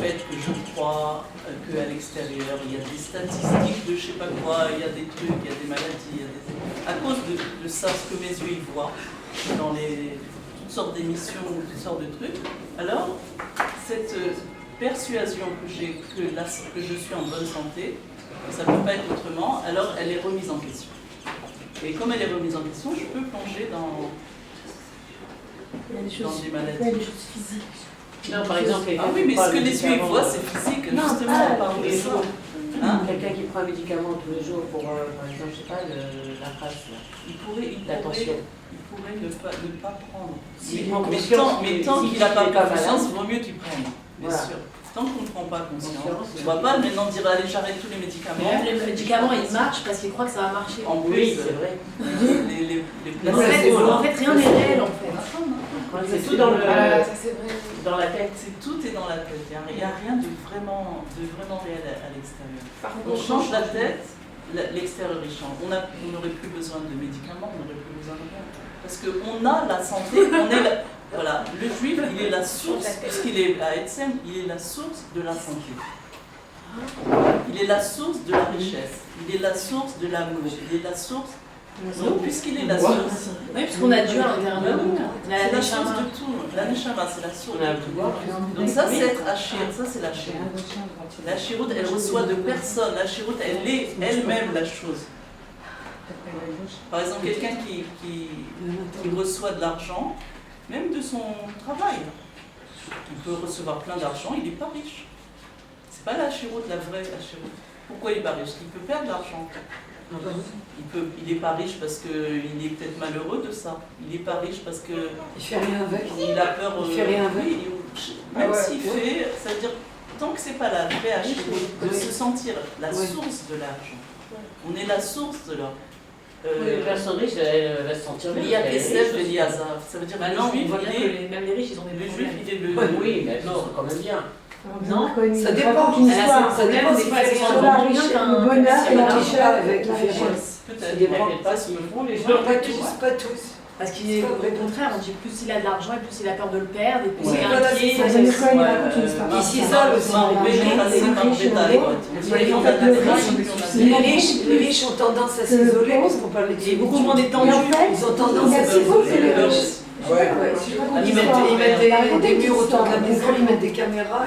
fait que je crois qu'à l'extérieur, il y a des statistiques de je sais pas quoi, il y a des trucs, il y a des maladies, à cause de ça, ce que mes yeux y voient, dans toutes sortes d'émissions, toutes sortes de trucs, alors cette persuasion que j'ai que je suis en bonne santé, que ça ne peut pas être autrement, alors elle est remise en question. Et comme elle est remise en question, je peux plonger dans des maladies. Il y a des choses physiques. Non, par exemple, quelqu'un Ah oui, qui mais prend ce un que les yeux médicament, voient, c'est physique. Non, Justement, pas on parle tous de les ça. jours. Hein? Quelqu'un qui prend un médicament tous les jours pour, par exemple, je sais pas, la race, là. Il La tension. pourrait ne pas prendre. S'il Mais, prend mais conscience, tant qu'il n'a pas s'il est pas conscience, malade. il vaut mieux qu'il prenne. Bien Voilà. sûr. Tant qu'on ne prend pas conscience. Conscience, On ne va pas maintenant dire allez, j'arrête tous les Mais médicaments. même les médicaments, ils marchent parce qu'ils croient que ça va marcher. En plus, Oui, c'est vrai. les En fait, rien n'est réel en fait. C'est tout dans, Ah, ça c'est vrai. dans la tête. Tout est dans la tête. Il n'y a rien de vraiment réel à l'extérieur. Par On contre, change la tête, l'extérieur il change. On n'aurait plus besoin de médicaments, on n'aurait plus besoin de rien. Parce qu'on a la santé, voilà, le juif, il est la source, puisqu'il est à Etzem, il est la source de la santé. Il est la source de la richesse, il est la source de l'amour, il est la source. Donc, puisqu'il est la source, Oui, parce qu'on a Dieu à l'intérieur de nous. On a c'est la la source neshama. de tout. La neshama, c'est la source On a de le tout. pouvoir. Donc ça, c'est être Hachir, ça c'est la Chiroute. La Chiroute, elle reçoit de personne. La Chiroute, elle est elle-même la chose. Par exemple, quelqu'un qui reçoit de l'argent, même de son travail, il peut recevoir plein d'argent, il n'est pas riche. C'est pas la Chiroute, la vraie Chiroute. Pourquoi il n'est pas riche? Il peut perdre de l'argent. Il n'est pas riche parce qu'il est peut-être malheureux de ça. Il n'est pas riche parce que Il fait rien avec. il a peur. Il fait rien avec. Oui, même s'il fait, ça veut dire tant que c'est pas la vraie Chiroute, de se sentir la source de l'argent. On est la source de l'or. Une personne riche, elle va se sentir bien. Il y a Kesef et Liazar. Ça veut dire que Maintenant, le juif, on voit bien il est. que même les riches, ils ont des Le juif, problèmes. il est le. Oui, mais non, c'est quand même bien. Non, Ça dépend. Une histoire. Ça dépend des fois, c'est Sur la richesse, le bonheur et la richesse avec la richesse. Peut-être. Ça dépend pas ce que font les gens. Non, pas tous, pas tous. parce qu'il est au contraire, on dit plus il a de l'argent et plus il a peur de le perdre et plus Ouais. il est Voilà, inquiet. c'est ça. Samir Cohen, il raconte une histoire. Il s'isole aussi. Les riches ont tendance à s'isoler parce qu'on parle Il est beaucoup moins détendu. Ils ont tendance à s'isoler. Ils mettent des murs autour de la maison, ils mettent des caméras.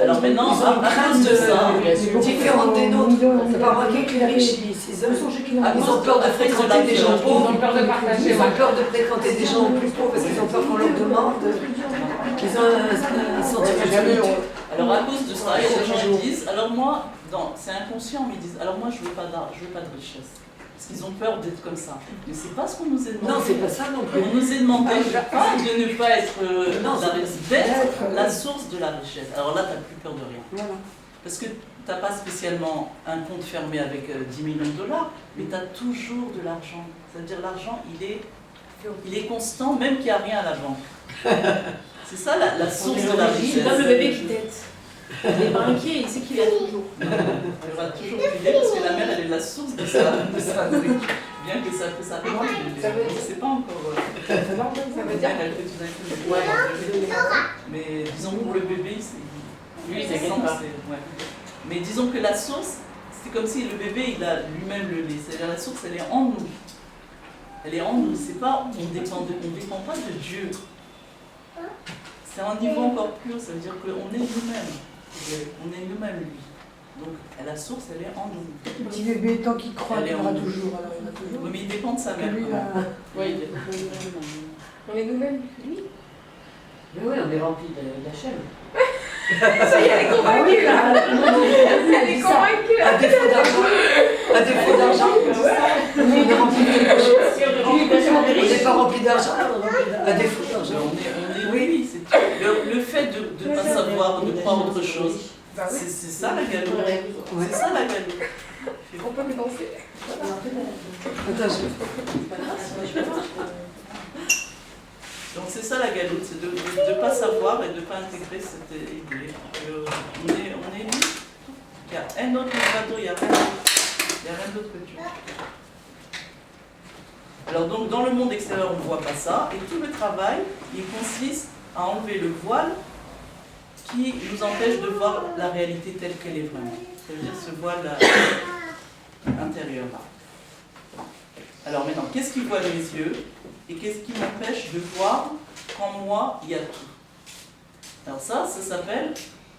Alors maintenant, Ils ont une crainte différente des nôtres. Ils T'as pas remarqué que les riches, ils s'isolent. Ils à cause ont peur de fréquenter des gens Ils pauvres. ont peur de partager. Ils ont peur de fréquenter des gens plus pauvres parce qu'ils ont peur qu'on leur demande. Ils ont un sentiment de solitude. Alors à cause de ça, les gens disent, alors moi, c'est inconscient, mais ils disent, alors moi je veux pas de richesse. Parce qu'ils ont peur d'être comme ça. Mais c'est pas ce qu'on nous a demandé. Non, c'est pas ça non plus. On nous a demandé de ne pas être d'être la source de la richesse. Alors là, tu n'as plus peur de rien. Voilà. Parce que tu n'as pas spécialement un compte fermé avec 10 millions de dollars, mais tu as toujours de l'argent. C'est-à-dire l'argent, il est constant, même qu'il n'y a rien à la banque. C'est ça la source de la richesse. Comme le bébé qui tète. Il n'est pas inquiet, il sait qu'il a toujours. Il y aura toujours du lait parce que la mère, elle est la source de sa truc. Bien que ça peut s'arrêter, je ne sais pas encore. Ça veut dire Elle fait tout d'un coup. Mais disons pour le bébé, lui, il s'inquiète pas. Mais disons que la source, c'est comme si le bébé, il a lui-même le lait. C'est-à-dire la source, elle est en nous. Elle est en nous. C'est pas, on ne dépend pas de Dieu. C'est un niveau encore plus haut. Ça veut dire qu'on est nous-mêmes. On est nous-mêmes, lui. Donc, la source, elle est en nous. Le petit bébé, tant qu'il croit, Elle est il y en aura nous. toujours. Alors il y en a toujours. Oui, mais il dépend de sa mère. Lui, quand même. Oui, On est nous-mêmes. mais oui, on est rempli d'Hachem. Ça y est, elle est convaincue là. Elle est convaincue. à défaut d'argent, on est rempli de quelque chose. On n'est pas rempli d'argent, à défaut d'argent. Oui, c'est tout. Le fait de ne pas savoir, de croire autre chose, Bah oui. c'est ça la galoute. C'est ça la galoute. On peut me danser. Attends, Donc c'est ça la galoute, c'est de ne pas savoir et de ne pas intégrer cette idée. On est libre. Il y a un autre bateau, il n'y a rien d'autre que Dieu. Alors donc dans le monde extérieur, on ne voit pas ça. Et tout le travail, il consiste à enlever le voile qui nous empêche de voir la réalité telle qu'elle est vraiment. C'est-à-dire ce voile intérieur là. Alors maintenant, qu'est-ce qui voile mes yeux et qu'est-ce qui m'empêche de voir qu'en moi, il y a tout? Alors ça s'appelle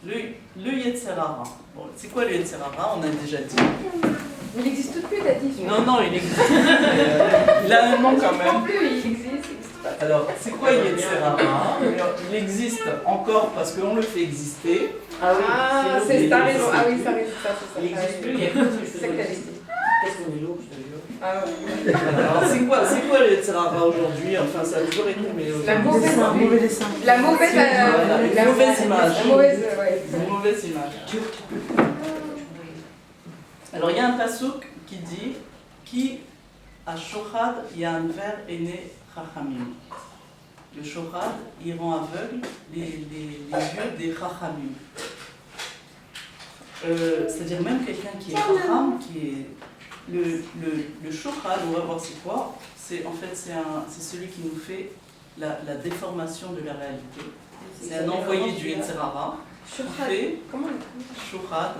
le Yetzerara. Bon, c'est quoi le Yetzerara? On a déjà dit. Il n'existe plus, t'as dit. Non, il existe. Il a un nom quand même. Non plus, il existe pas. Alors, c'est quoi Yetzer Hara? Il existe encore parce qu'on le fait exister. Ah oui, Ah, l'eau. c'est ta raison. Ah oui, ça raison, ça, Il c'est ça. n'existe plus, il y a que ça. C'est ça que t'as dit. Qu'est-ce qu'on est lourd, je te jure. Ah ouais. Alors, c'est quoi le Yetzer Hara aujourd'hui? Enfin, ça a toujours été, mais La aujourd'hui, mauvaise, Dessin, mauvais dessin. la mauvaise, Voilà, une mauvaise image. La mauvaise, ouais. c'est une mauvaise image. Alors, il y a un passouk qui dit Ki a shochad ya'anver ene chachamim. Le shochad, il rend aveugle les yeux des chachamim. C'est-à-dire même quelqu'un qui est chacham, qui est le shochad, on va voir c'est quoi. C'est en fait c'est celui qui nous fait la déformation de la réalité. C'est un envoyé du Yetzer Hara. Shochad. Fait Comment shochad.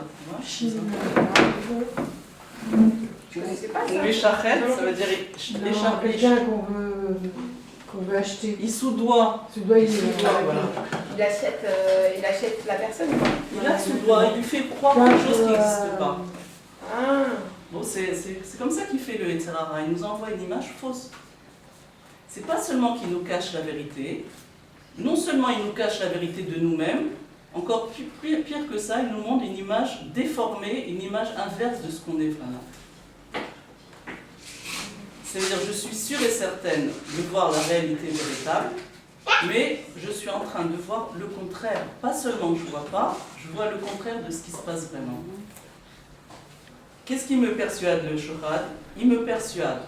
Je connaissais pas ça. Ou échachet, ça veut dire échapper. Quelqu'un qu'on veut acheter. Il sous-doit. Tu dois y Voilà. Il achète la personne, quoi. Il a sous-doigt, il lui fait croire quelque chose qui n'existe pas. Ah. Bon, c'est comme ça qu'il fait le Yetzer Hara. Il nous envoie une image fausse. C'est pas seulement qu'il nous cache la vérité, non seulement il nous cache la vérité de nous-mêmes, encore pire que ça, il nous montre une image déformée, une image inverse de ce qu'on est vraiment. C'est-à-dire, je suis sûre et certaine de voir la réalité véritable, mais je suis en train de voir le contraire. Pas seulement que je ne vois pas, je vois le contraire de ce qui se passe vraiment. Qu'est-ce qui me persuade le shochad? Il me persuade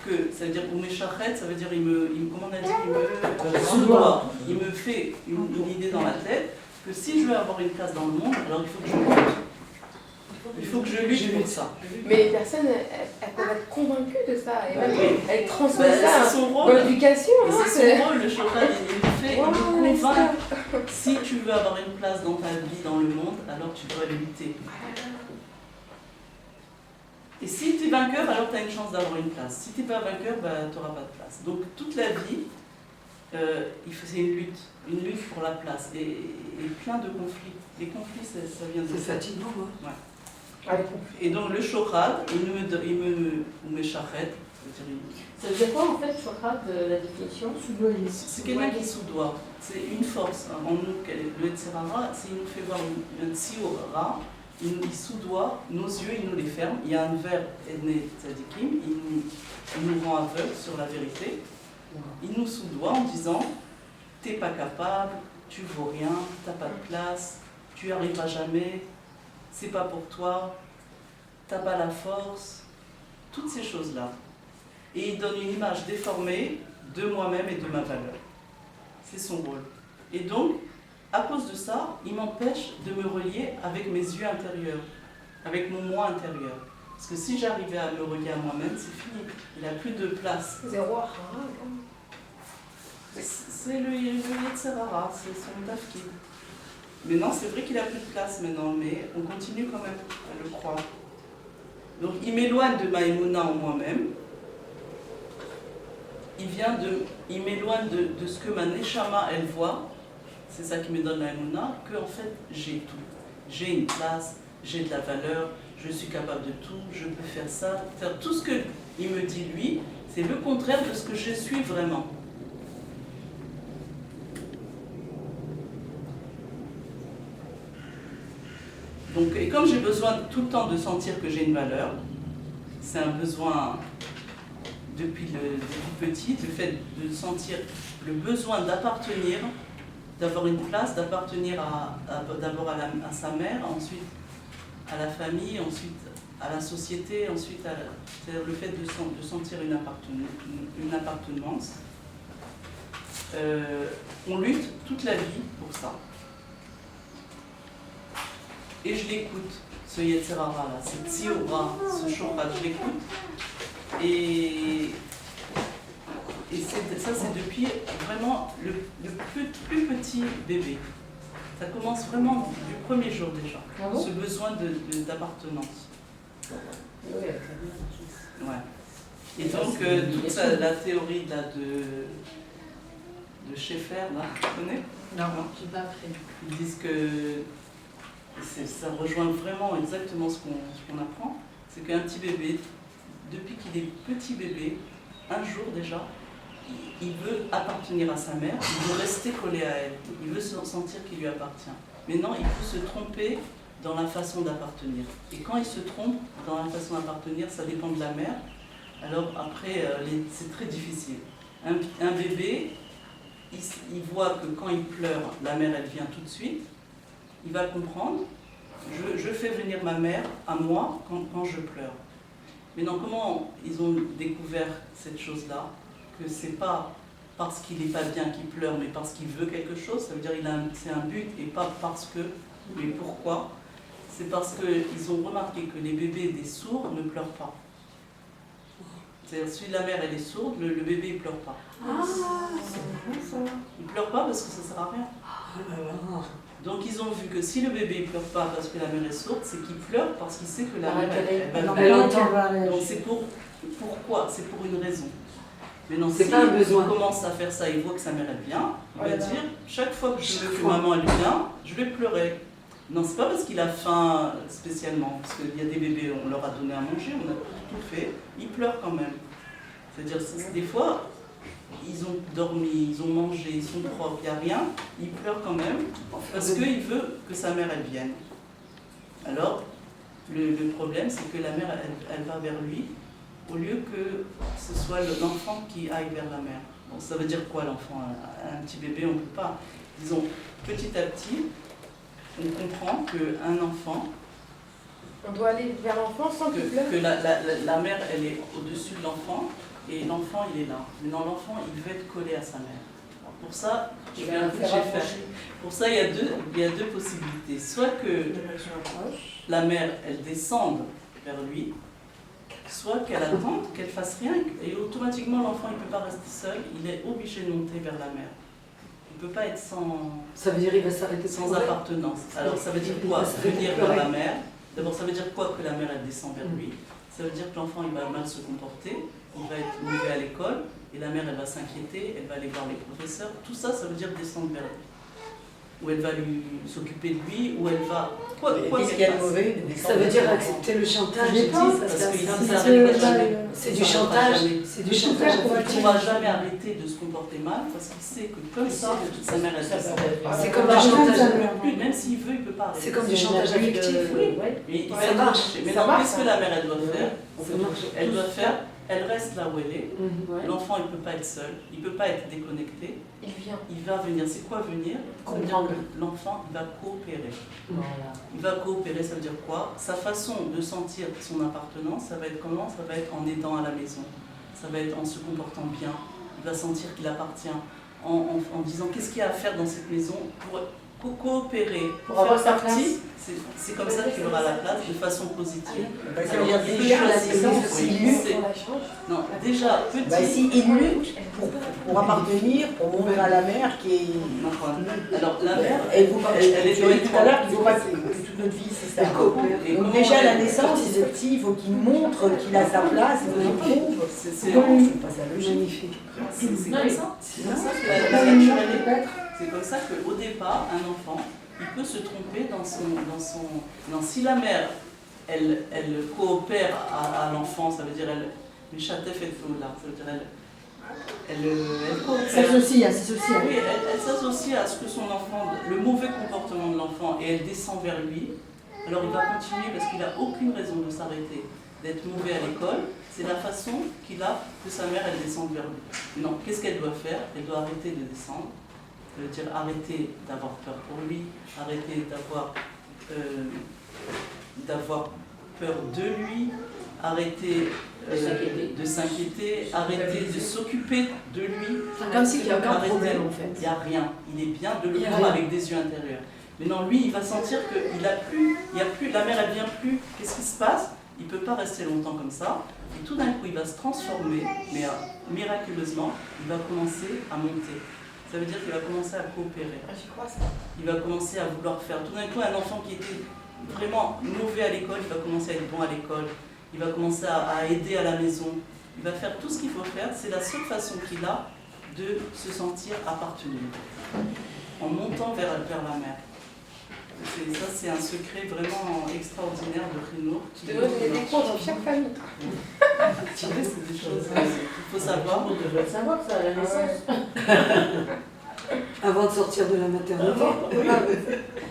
que, ça veut dire, ou méchachet, ça veut dire, comment on a dit, sous-doigt. Il me fait une idée dans la tête que si je veux avoir une place dans le monde, alors il faut que je lutte. Il faut que je lutte pour ça. Mais les personnes, elles peuvent être convaincues de ça. Et même, Oui. elles transmettent Ben, ça c'est son dans rôle. l'éducation. hein, C'est son rôle, le shochad, il Wow, nous convainc. Si tu veux avoir une place dans ta vie, dans le monde, alors tu dois lutter. Et si tu es vainqueur, alors tu as une chance d'avoir une place. Si tu n'es pas vainqueur, ben, tu n'auras pas de place. Donc toute la vie, c'est une lutte pour la place et plein de conflits. Les conflits, ça vient de C'est ça. fatigant, hein. Ouais. Et donc le shochad, ou méchachet, Ça veut dire quoi en fait, shochad, la définition? Soudoyer. c'est quelqu'un qui sous-doit. C'est une force en nous. Le Yetzer Hara, s'il nous fait voir un tsiur ra, il sous-doit nos yeux, il nous les ferme. Il y a un verre ethné tzadikim, il nous rend aveugles sur la vérité. Il nous sous-doit en disant t'es pas capable, tu vaux rien, t'as pas de place, tu n'y arriveras jamais, c'est pas pour toi, t'as pas la force, toutes ces choses-là. Et il donne une image déformée de moi-même et de ma valeur. C'est son rôle. Et donc, à cause de ça, il m'empêche de me relier avec mes yeux intérieurs, avec mon moi intérieur. Parce que si j'arrivais à me relier à moi-même, c'est fini. Il n'a plus de place. Zéro. C'est le Yetzer Hara, c'est son tafkid. Mais non, c'est vrai qu'il n'a plus de place maintenant, mais on continue quand même à le croire. Donc il m'éloigne de ma émouna en moi-même. Il m'éloigne de ce que ma neshama, elle voit. C'est ça qui me donne la émouna, que en fait j'ai tout. J'ai une place, j'ai de la valeur, je suis capable de tout, je peux faire ça, faire tout ce qu'il me dit lui, c'est le contraire de ce que je suis vraiment. Donc, et comme j'ai besoin tout le temps de sentir que j'ai une valeur, c'est un besoin depuis petit, le fait de sentir le besoin d'appartenir, d'avoir une place, d'appartenir d'abord à sa mère, ensuite à la famille, ensuite à la société, ensuite c'est-à-dire le fait de sentir une appartenance. On lutte toute la vie pour ça. Et je l'écoute, ce Yetzer Hara là, ce Tsiura, ce Shochad, je l'écoute. Et ça, c'est depuis vraiment le plus petit bébé. Ça commence vraiment du premier jour déjà, ce besoin d'appartenance. Ouais. Et donc, toute la théorie là, de Schaeffer, là, tu connais? Non, je n'ai pas appris. Ils disent que ça rejoint vraiment exactement ce qu'on apprend. C'est qu'un petit bébé, depuis qu'il est petit bébé, un jour déjà, il veut appartenir à sa mère, il veut rester collé à elle, il veut se sentir qu'il lui appartient. Mais non, il peut se tromper dans la façon d'appartenir. Et quand il se trompe dans la façon d'appartenir, ça dépend de la mère. Alors après, c'est très difficile. Un bébé, il voit que quand il pleure, la mère, elle vient tout de suite. Il va comprendre. Je fais venir ma mère à moi quand je pleure. Maintenant, comment ils ont découvert cette chose-là? Que c'est pas parce qu'il n'est pas bien qu'il pleure, mais parce qu'il veut quelque chose. Ça veut dire c'est un but et pas parce que. Mais pourquoi? C'est parce qu'ils ont remarqué que les bébés des sourds ne pleurent pas. C'est-à-dire, si la mère elle est sourde, le bébé il pleure pas. Ah, c'est bon ça. Il pleure pas parce que ça sert à rien. Donc ils ont vu que si le bébé ne pleure pas parce que la mère est sourde, c'est qu'il pleure parce qu'il sait que la mère elle va le. Donc c'est pourquoi? C'est pour une raison. Mais non, si pas un besoin. il commence à faire ça, il voit que sa mère elle vient, il va dire chaque fois que je veux que maman elle vient, je vais pleurer. Non, c'est pas parce qu'il a faim spécialement, parce qu'il y a des bébés, on leur a donné à manger, on a tout fait, ils pleurent quand même. C'est-à-dire des fois, ils ont dormi, ils ont mangé, ils sont propres, il n'y a rien, ils pleurent quand même, parce qu'il veut que sa mère elle vienne. Alors, le problème c'est que la mère elle va vers lui, au lieu que ce soit l'enfant qui aille vers la mère. Bon, ça veut dire quoi l'enfant? Un petit bébé, on ne peut pas. Disons, petit à petit, on comprend qu'un enfant... On doit aller vers l'enfant sans qu'il pleure. Que la mère, elle est au-dessus de l'enfant, et l'enfant, il est là. Maintenant, l'enfant, il veut être collé à sa mère. Alors, pour ça, je vais un peu faire. Pour ça, il y a deux possibilités. Soit que la mère, elle descende vers lui, soit qu'elle attende, qu'elle fasse rien, et automatiquement l'enfant il ne peut pas rester seul, il est obligé de monter vers la mère. Il ne peut pas être sans... Ça veut dire qu'il va s'arrêter sans appartenance. Alors ça veut dire quoi? Venir vers la mère. D'abord ça veut dire quoi que la mère elle descend vers lui? Ça veut dire que l'enfant il va mal se comporter, il va être mauvais à l'école, et la mère elle va s'inquiéter, elle va aller voir les professeurs. Tout ça, ça veut dire descendre vers lui. Ou elle va s'occuper de lui, ou elle va... Qu'est-ce qu'il y a de mauvais? Ça veut dire accepter le chantage. C'est du chantage. C'est du chantage. Il ne pourra jamais arrêter de se comporter mal parce qu'il sait que comme ça, sa mère elle descend. C'est comme du chantage. Même s'il veut, il ne peut pas arrêter. C'est comme du chantage affectif. Oui, mais ça marche. Maintenant, qu'est-ce que la mère elle doit faire? Elle doit faire... Elle reste là où elle est. L'enfant, il ne peut pas être seul. Il ne peut pas être déconnecté. Il vient. Il va venir. C'est quoi venir? Ça veut dire que l'enfant, il va coopérer. Voilà. Il va coopérer, ça veut dire quoi? Sa façon de sentir son appartenance, ça va être comment? Ça va être en aidant à la maison. Ça va être en se comportant bien. Il va sentir qu'il appartient. En disant qu'est-ce qu'il y a à faire dans cette maison pour coopérer, pour faire partie. C'est comme ça qu'il aura la place de façon positive. Alors, il y a déjà la naissance, non, déjà petit. S'il lutte pour appartenir, pour mourir à la mère qui est. Alors la mère, elle est tout à l'heure, il faut pas que toute notre vie, c'est ça. Donc déjà la naissance, c'est petit, il faut qu'il montre qu'il a sa place, il faut qu'il prouve. C'est pas ça logique. C'est comme ça. C'est comme ça que la nature elle est. C'est comme ça qu'au départ, un enfant, il peut se tromper dans son si la mère, elle coopère à l'enfant, ça veut dire elle chatef et tout là, ça veut dire elle coopère. S'associe. Oui, elle s'associe à ce que son enfant, le mauvais comportement de l'enfant, et elle descend vers lui. Alors il va continuer parce qu'il n'a aucune raison de s'arrêter, d'être mauvais à l'école. C'est la façon qu'il a que sa mère elle descende vers lui. Non, qu'est-ce qu'elle doit faire? Elle doit arrêter de descendre. Ça veut dire arrêter d'avoir peur pour lui, arrêter d'avoir peur de lui, arrêter de s'inquiéter, arrêter de s'occuper de lui. Comme s'il n'y a aucun problème en fait. Il n'y a rien, il est bien de le voir avec des yeux intérieurs. Maintenant lui, il va sentir qu'il n'a plus, la mère elle vient plus, qu'est-ce qui se passe? Il ne peut pas rester longtemps comme ça. Et tout d'un coup, il va se transformer, mais miraculeusement, il va commencer à monter. Ça veut dire qu'il va commencer à coopérer. Il va commencer à vouloir faire. Tout d'un coup, un enfant qui était vraiment mauvais à l'école, il va commencer à être bon à l'école. Il va commencer à aider à la maison. Il va faire tout ce qu'il faut faire. C'est la seule façon qu'il a de se sentir appartenir. En montant vers la mère. Ça, c'est un secret vraiment extraordinaire de Renour. Tu devrais donner des cours dans chaque famille. C'est des choses qu'il faut savoir. On devrait le savoir, ça, à la naissance. Avant de sortir de la maternité.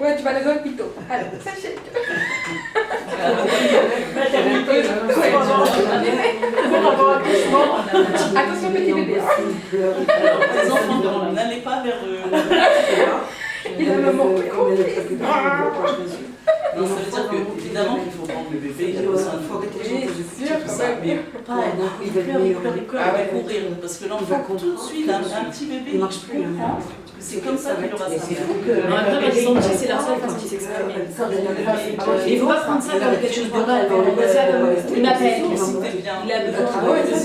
Ouais, tu vas aller dans l'hôpital. Alors, sachez. Attention, petit bébé. Les enfants, n'allez pas vers Il a maman. Non, ça veut dire que, évidemment qu'il faut prendre le bébé, il a besoin de tout ça, mais pas il pleure, courir, parce que l'enfant, tout de suite, un petit bébé, il marche plus. C'est comme ça qu'il aura sa En même temps, quand ils sont petits, c'est leur seule façon de s'exprimer. Il ne faut pas prendre ça comme quelque chose de mal. Il m'appelle, il a besoin de ce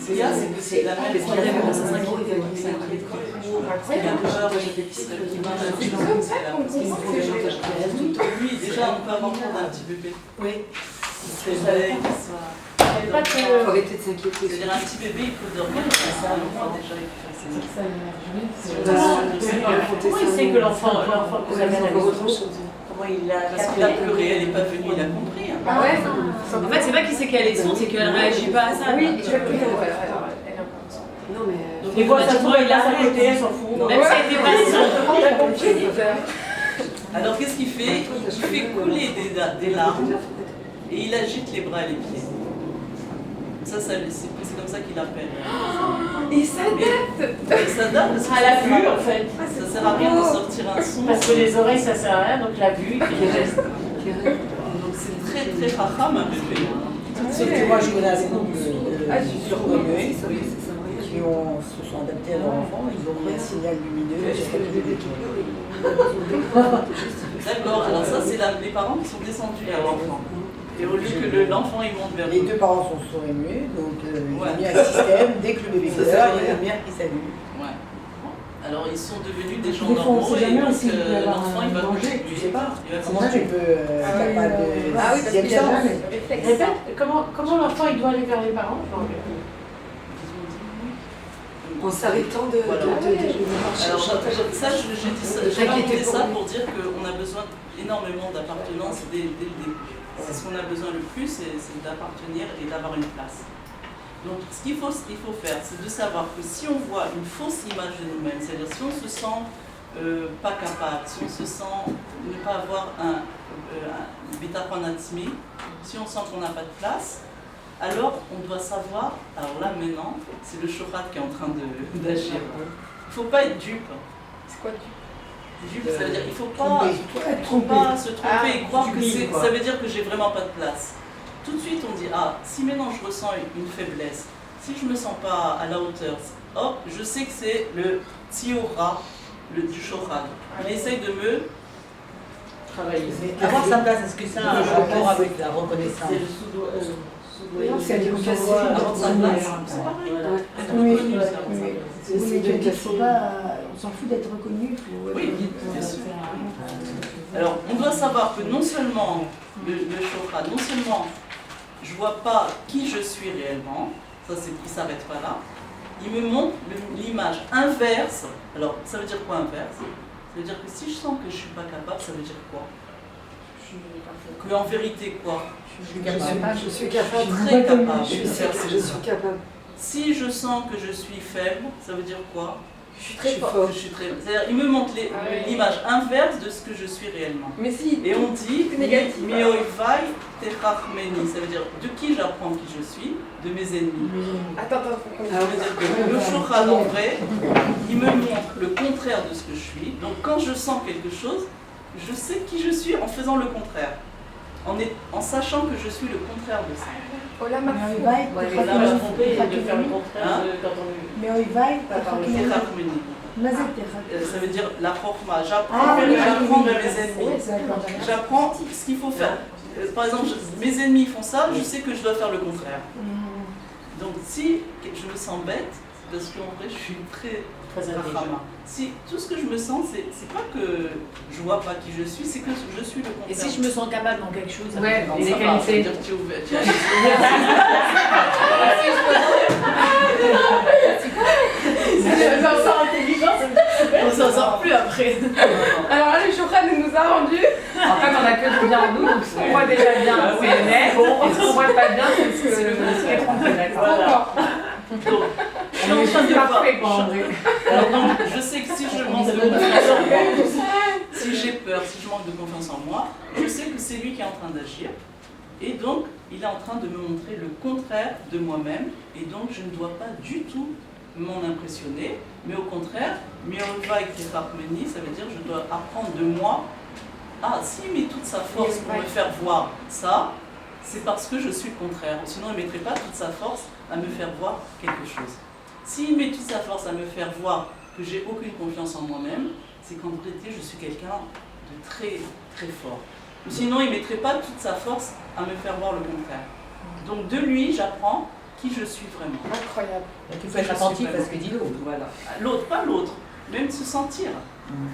qu'il y a, c'est que c'est la même chose. Il a peur, il y a des pistolets qui marchent. Lui, déjà, on peut avoir peur d'un petit bébé. Oui. Il se réveille, il soit. Faut arrêter de s'inquiéter. C'est-à-dire un petit bébé, il peut dormir, c'est un enfant déjà, il peut faire ses Comment il sait que l'enfant vous amène à la maison? Comment il a... Parce qu'il a pleuré, elle n'est pas venue, il a compris. Ah ouais. En fait, c'est pas qu'il sait qu'elle est sourde, c'est qu'elle réagit pas à ça. Oui, tu vas plus tôt. Non, mais. Donc il voit sa soeur, il a sa côté, elle s'en fout. Même si elle était pas sourde. Alors qu'est-ce qu'il fait? Il fait couler des larmes et il agite les bras et les pieds. Ça c'est comme ça qu'il appelle. Et ça date. Et ça date parce que À la vue, en fait. ça sert à rien de sortir un son. Parce que les oreilles, ça sert à rien, donc la vue, il fait des gestes. Donc c'est très très racham un bébé. Sauf que moi je connais un couple surconnus Ça qui se sont adaptés à leur enfant, ils ont pris un signal lumineux. D'accord, alors ça c'est les parents qui sont descendus à l'enfant. Et au lieu que l'enfant il monte vers Les eux. deux parents sont sourds et muets, donc ils ont mis un système, dès que le bébé pleure, il y a la mère qui s'allume. Ouais. Alors ils sont devenus des gens Des fois, on normaux sait et jamais donc aussi, il peut y avoir l'enfant il va un danger, continuer. tu sais pas. Il va Comment tu continuer. peux t'as pas de Ah oui, parce sixième qu'il a sens. le réflexe. Répète, comment l'enfant il doit aller vers les parents? Je m'en rappelle plus. En s'arrêtant de Voilà. Alors ça, j'ai raconté ça pour dire qu'on a besoin énormément d'appartenance dès le début. C'est ce qu'on a besoin le plus, c'est d'appartenir et d'avoir une place. Donc ce qu'il faut faire, c'est de savoir que si on voit une fausse image de nous-mêmes, c'est-à-dire si on se sent pas capable, si on se sent ne pas avoir un bitachon atzmi, si on sent qu'on n'a pas de place, alors on doit savoir, alors là maintenant, c'est le shorat qui est en train d'agir. Il ne faut pas être dupe. C'est quoi Dupe, ça veut dire qu'il ne faut pas se tromper et croire que ça veut dire que j'ai vraiment pas de place. Tout de suite on dit, ah, si maintenant je ressens une faiblesse, si je ne me sens pas à la hauteur, hop, je sais que c'est le tiora, du shorat. Il essaye de me Travailler. Avoir sa place, est-ce que ça a un rapport avec la reconnaissance? C'est le sous-doigt. C'est l'éducation. avoir sa place. C'est pareil. Oui, il faut pas, on s'en fout d'être reconnu. Oui, bien sûr. Alors, on doit savoir que non seulement le chokra, non seulement je ne vois pas qui je suis réellement, ça c'est qu'il ne s'arrête pas là, il me montre l'image inverse. Alors, ça veut dire quoi inverse? Ça veut dire que si je sens que je ne suis pas capable, ça veut dire quoi? Que en vérité quoi? Je suis capable. Très capable. Je suis capable. Si je sens que je suis faible, ça veut dire quoi? Je suis très fort. C'est-à-dire, il me montre l'image inverse de ce que je suis réellement. Mais si. Et on dit Négatif. Mioivai Terachmeni, ça veut dire de qui j'apprends qui je suis, de mes ennemis. Attends. Ça veut dire que le Shokhan en vrai, il me montre le contraire de ce que je suis. Donc quand je sens quelque chose, je sais qui je suis en faisant le contraire. En sachant que je suis le contraire de ça. Oh là, ma fou. Là, on va tromper de faire le contraire de quand on... Mais il va, ça veut dire la chokma. J'apprends de mes ennemis. J'apprends ce qu'il faut faire. Par exemple, mes ennemis font ça, je sais que je dois faire le contraire. Donc si je me sens bête, parce qu'en vrai je suis très intelligent. Si tout ce que je me sens, c'est pas que je vois pas qui je suis, c'est que je suis le contraire. Et si je me sens capable dans quelque chose, Ouais, Non, les ça va, ça veut qualités. dire que tu es ouvert. s'en sort plus après. Alors là, le Chokran nous a rendu. En fait, on a que du bien en nous, donc ce qu'on voit déjà bien, c'est net. Et ce qu'on voit pas bien, c'est ce qui est trompé, d'accord. D'accord. Donc, je suis en train de Parfait, quoi, en vrai. Alors donc, je sais que si je manque de confiance en moi, si j'ai peur, si je manque de confiance en moi, je sais que c'est lui qui est en train d'agir. Et donc, il est en train de me montrer le contraire de moi-même. Et donc, je ne dois pas du tout m'en impressionner. Mais au contraire, Mirova et Kefarmeni, ça veut dire que je dois apprendre de moi. Ah, s'il met toute sa force pour me faire voir ça, c'est parce que je suis le contraire. Sinon, il ne mettrait pas toute sa force à me faire voir quelque chose. S'il met toute sa force à me faire voir que j'ai aucune confiance en moi-même, c'est qu'en vérité, je suis quelqu'un de très, très fort. Ou sinon, il ne mettrait pas toute sa force à me faire voir le contraire. Donc de lui, j'apprends qui je suis vraiment. Incroyable. Il faut être attentif à ce que dit l'autre. Voilà. L'autre, pas l'autre. Même se sentir.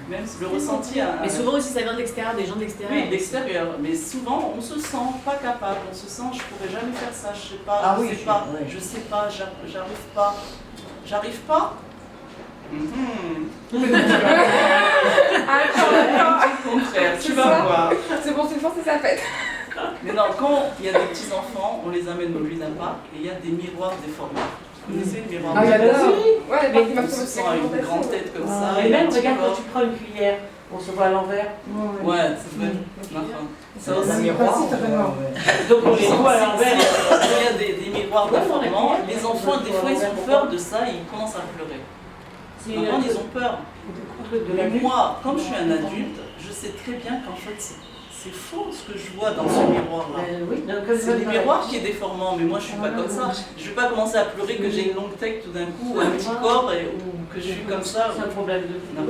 Même le ressentir. Mais souvent aussi, ça vient de l'extérieur, des gens de l'extérieur. Oui, de l'extérieur. Mais souvent, on se sent pas capable. On se sent, je pourrais jamais faire ça. Je sais pas. Ah je oui, sais pas. ouais. Je sais pas. J'arrive pas. J'arrive pas. Au contraire, tu vas voir. C'est bon, c'est fort, c'est sa fête. Mais non, quand il y a des petits enfants, on les amène au Luna Park et il y a des miroirs déformés. Vous connaissez le miroir Ah, déformé? j'adore. Ouais, Mais les ils se sentent avec une grande tête comme ça. Et même, un petit regarde, corps. quand tu prends une cuillère, on se voit à l'envers. Ouais, c'est vrai. Enfin, ça C'est un aussi. miroir. Donc on les voit à l'envers. Il y a des miroirs déformants. Les enfants, des fois, ils ont peur de ça et ils commencent à pleurer. Les enfants, ils ont peur. Mais moi, comme je suis un adulte, je sais très bien qu'en fait, c'est faux ce que je vois dans ce miroir-là. Oui, C'est le miroir qui est déformant, mais moi je suis pas comme ça. Je vais pas commencer à pleurer que j'ai une longue tête tout d'un coup, ou un petit corps, ou que je suis comme ça. C'est un problème de Non,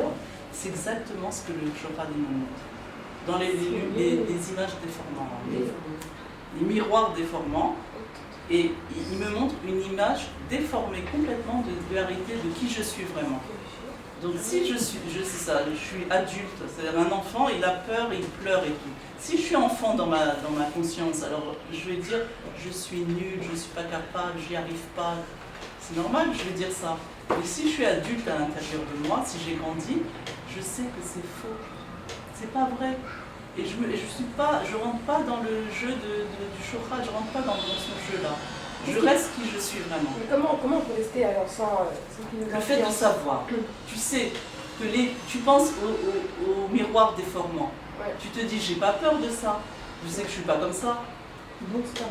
c'est exactement ce que le Chopin nous montre. Dans les images déformantes, les miroirs déformants, et il me montre une image déformée complètement de la réalité de qui je suis vraiment. Donc si je suis adulte, c'est-à-dire un enfant, il a peur, il pleure et tout. Si je suis enfant dans ma conscience, alors je vais dire je suis nulle, je ne suis pas capable, j'y arrive pas. C'est normal, je vais dire ça. Mais si je suis adulte à l'intérieur de moi, si j'ai grandi, je sais que c'est faux. C'est pas vrai. Et je rentre pas dans le jeu du chauffage, je rentre pas dans ce jeu-là. Je reste qui je suis vraiment. Mais comment on peut rester alors sans qu'il nous Le fait de savoir, tu sais que tu penses au miroir déformant. Ouais. Tu te dis j'ai pas peur de ça. Je sais que je suis pas comme ça.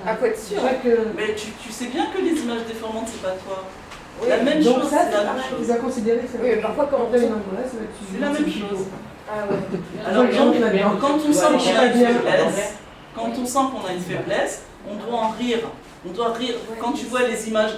À quoi être sûr. Mais tu sais bien que les images déformantes c'est pas toi. Oui. La même Donc chose, ça, c'est la même chose. ils ont considéré que ça Oui, mais parfois quand on une tombe. angoisse, C'est la même chose. Ah ouais. Alors quand on sent qu'on a une bien. faiblesse, quand on sent qu'on a une faiblesse, on doit en rire. On doit rire. Quand tu vois les images,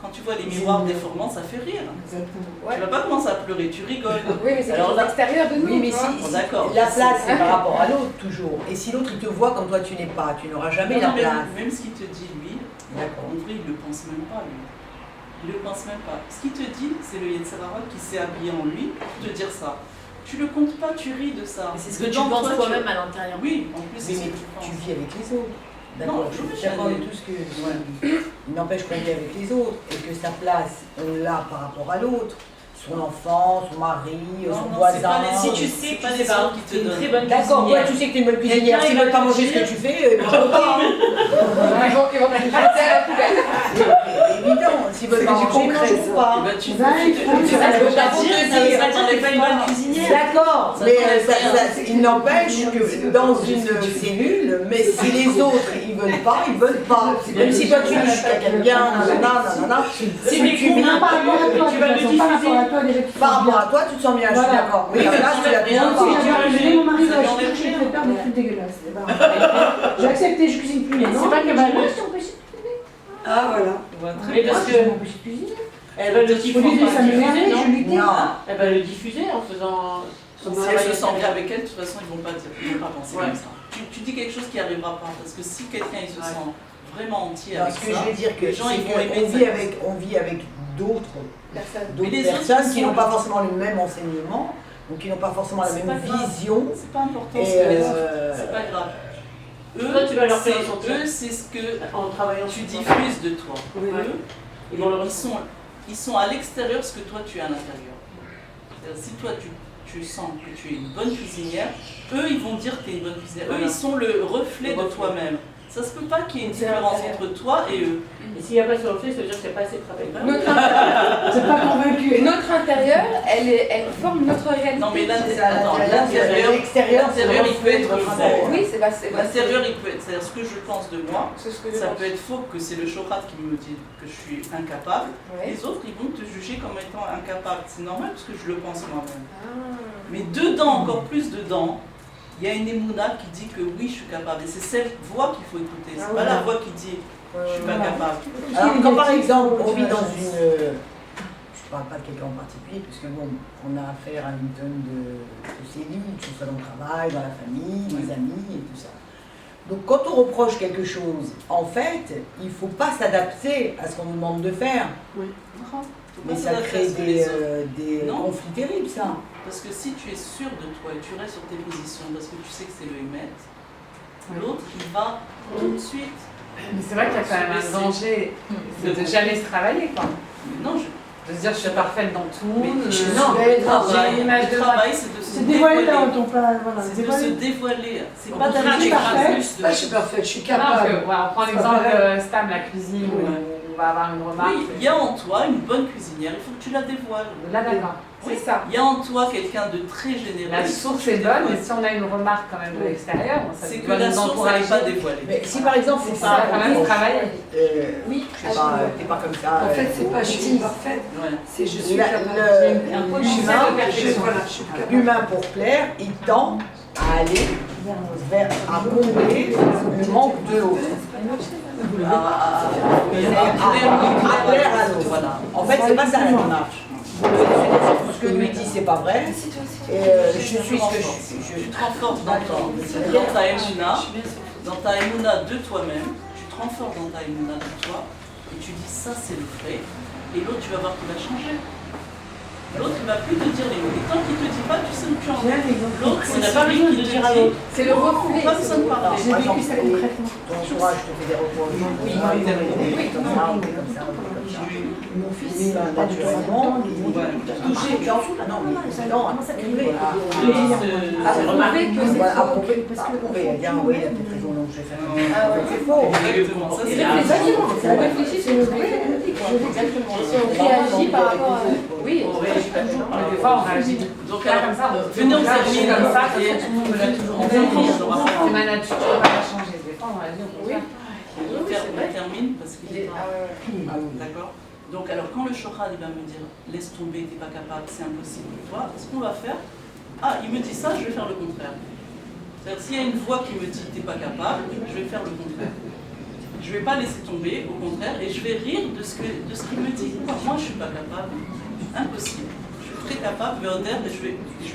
quand tu vois les miroirs déformants, ça fait rire. Exactement. Tu vas pas commencer à pleurer, tu rigoles. Oui, mais c'est Alors quelque chose là- d'extérieur de nous. Oui, mais tu vois. si, D'accord. la place, c'est par rapport à l'autre, toujours. Et si l'autre, il te voit comme toi, tu n'es pas, tu n'auras jamais la Non, mais place. même ce qu'il te dit, lui, D'accord. en vrai, il le pense même pas, lui. Il le pense même pas. Ce qu'il te dit, c'est le Yetzirah qui s'est habillé en lui pour te dire ça. Tu le comptes pas, tu ris de ça. Mais c'est ce que tu Dedans, penses toi, toi-même à l'intérieur. Oui, en plus, c'est Oui, ce mais que tu penses. tu vis avec les autres. Non, D'accord, je je suis suis d'accord avec jamais. tout ce que il n'empêche qu'on vit avec les autres et que sa place, on l'a par rapport à l'autre. Son enfant, son mari, Non, son non, voisin. c'est pas les- Si tu c'est sais pas que les c'est autres pas qui te une donnent. très bonne D'accord, toi cuisinière. tu sais que tu es une bonne cuisinière. Quelqu'un, S'ils il ne veulent va pas manger ce cuisiner. que tu fais, ils mangent pas. Ils vont te jeter à la poubelle. C'est évident, s'ils veulent pas manger, ils ne mangent pas. Eh ben, tu Ça, il faut- tu- Ça veut pas Faut dire te ça veut dire. pas dire qu'elle n'est pas une bonne cuisinière. D'accord, Ça mais t'enlève rien. il n'empêche que dans une cellule, mais si les autres ils veulent pas, ils veulent pas. Même si toi tu dis je suis quelqu'un de bien, nanana, Si mais tu combien vis par mois Toi, tu vas le de toute façon, par rapport à diffuser. toi, déjà, tu par te rapport sens à toi, tu te sens bien, je suis Voilà. d'accord. Mais la place, tu la Rien, tiens bien. pas. Si, j'ai mon mari Ça va t'enlève acheter, rien. je préfère des trucs dégueulasses. C'est pas grave. J'ai accepté, je cuisine plus maintenant. C'est pas qu'elle va Moi, le- je t'empêche de cuisiner. Ah voilà. Mais parce Je que m'empêche de cuisiner. elle va le Au lieu diffuser, de ça m'énerver, je lui dis. Non. Elle va le diffuser en faisant. Si elle se sent bien avec elle, de toute façon, ils vont pas dire, ils vont pas penser Ouais. comme ça. Tu dis quelque chose qui arrivera pas, parce que si quelqu'un il se sent vraiment entier Non, avec ce que ça, je veux dire, que les gens ils c'est vont aimer on vit avec d'autres Personne. Mais les autres, personnes ils qui sont- n'ont pas forcément le même enseignement, donc qui n'ont pas forcément la C'est même pas grave. vision. c'est pas important Et ce que les autres, c'est pas grave. Toi, tu vas leur faire c'est- ressentir. eux, c'est ce que En travaillant tu sur toi. diffuses de toi. Ouais. Eux, Ils vont le ils sont à l'extérieur ce que toi tu es à l'intérieur. Si toi tu sens que tu es une bonne cuisinière, eux ils vont dire que tu es une bonne cuisinière. Eux ils sont le reflet de toi-même. Ça se peut pas qu'il y ait une différence entre toi et eux. Et s'il n'y a pas ce reflet, ça veut dire que c'est pas assez de travail. C'est pas convaincu. Notre intérieur, elle forme notre réalité. Non mais l'extérieur, l'intérieur il peut être faux. Oui, c'est L'intérieur il peut être, c'est-à-dire ce que je pense de moi, c'est ce que je ça pense. peut être faux que c'est le chokrat qui me dit que je suis incapable. Ouais. Les autres ils vont te juger comme étant incapable. C'est normal parce que je le pense moi-même. Ah. Mais dedans, encore plus dedans, il y a une émouna qui dit que oui, je suis capable. Et c'est cette voix qu'il faut écouter. C'est pas la voix qui dit je suis pas capable. Alors quand par exemple on vit dans une... Je ne parle pas de quelqu'un en particulier, puisque bon, on a affaire à une tonne de cellules, que ce soit dans le travail, dans la famille, les amis et tout ça. Donc quand on reproche quelque chose, en fait, il ne faut pas s'adapter à ce qu'on nous demande de faire. Oui. Mais ça crée des conflits terribles, ça. Parce que si tu es sûr de toi et tu restes sur tes positions, parce que tu sais que c'est le Hémet, l'autre, il va tout de suite. Mais c'est vrai qu'il y a quand même un danger de jamais se travailler, quoi. Mais non, de se dire je suis parfaite dans tout. Mais non, j'ai une image de travail, c'est de se dévoiler. C'est de se dévoiler. C'est pas d'aller plus de. Je suis parfaite, je suis Non, capable. on prend l'exemple stable, la cuisine, où on va avoir une remarque. Oui, il y a en toi une bonne cuisinière, il faut que tu la dévoiles. Là, d'accord. Oui, ça. Il y a en toi quelqu'un de très généreux. La source est bonne, mais si on a une remarque quand même de l'extérieur, c'est que la source n'est pas dévoilée. Mais si par exemple c'est ça, quand même travailler. Oui, t'es pas comme ça. En fait, c'est pas je suis parfaite, c'est je suis capable. L'humain pour plaire, il tend à aller à combler le manque de l'autre. À plaire à l'autre. Voilà. En fait, c'est pas ça la démarche. Ce que lui dit, c'est pas vrai. Et je suis ce que je suis. Tu te renforces dans ta émouna de toi-même. Tu te renforces dans ta émouna de toi. Et tu dis ça, c'est le vrai. Et l'autre, tu vas voir qu'il va changer. L'autre, il ne va plus te dire les mots. Et tant qu'il ne te dit pas, tu sais où tu en es. L'autre, c'est pas lui qui te dit. C'est le reflet. Pas besoin de parler. J'ai vécu ça concrètement. Ton entourage te fait des reproches. Oui, comme ça, comme ça. Mon fils, naturellement, il touché. Non, ça criblé. À prouver parce que il a peut-être raison, donc je vais faire. C'est faux. C'est la réfléchir, c'est une exactement. Si on réagit par rapport à. Oui, on réagit pas toujours. Mais des fois, on réagit. Donc, comme ça, venez, on termine comme ça, et tout le monde me l'a toujours dit. C'est ma nature, je ne peux pas la changer. Des fois, on réagit au contraire. On termine parce qu'il est. D'accord. Donc, alors, quand le chokral il va me dire laisse tomber, t'es pas capable, c'est impossible pour toi, ce qu'on va faire, il me dit ça, je vais faire le contraire. C'est-à-dire, s'il y a une voix qui me dit t'es pas capable, je vais faire le contraire. Je vais pas laisser tomber, au contraire, et je vais rire de ce qu'il me dit. Moi, je suis pas capable, impossible. Je suis très capable, mais honnête, et je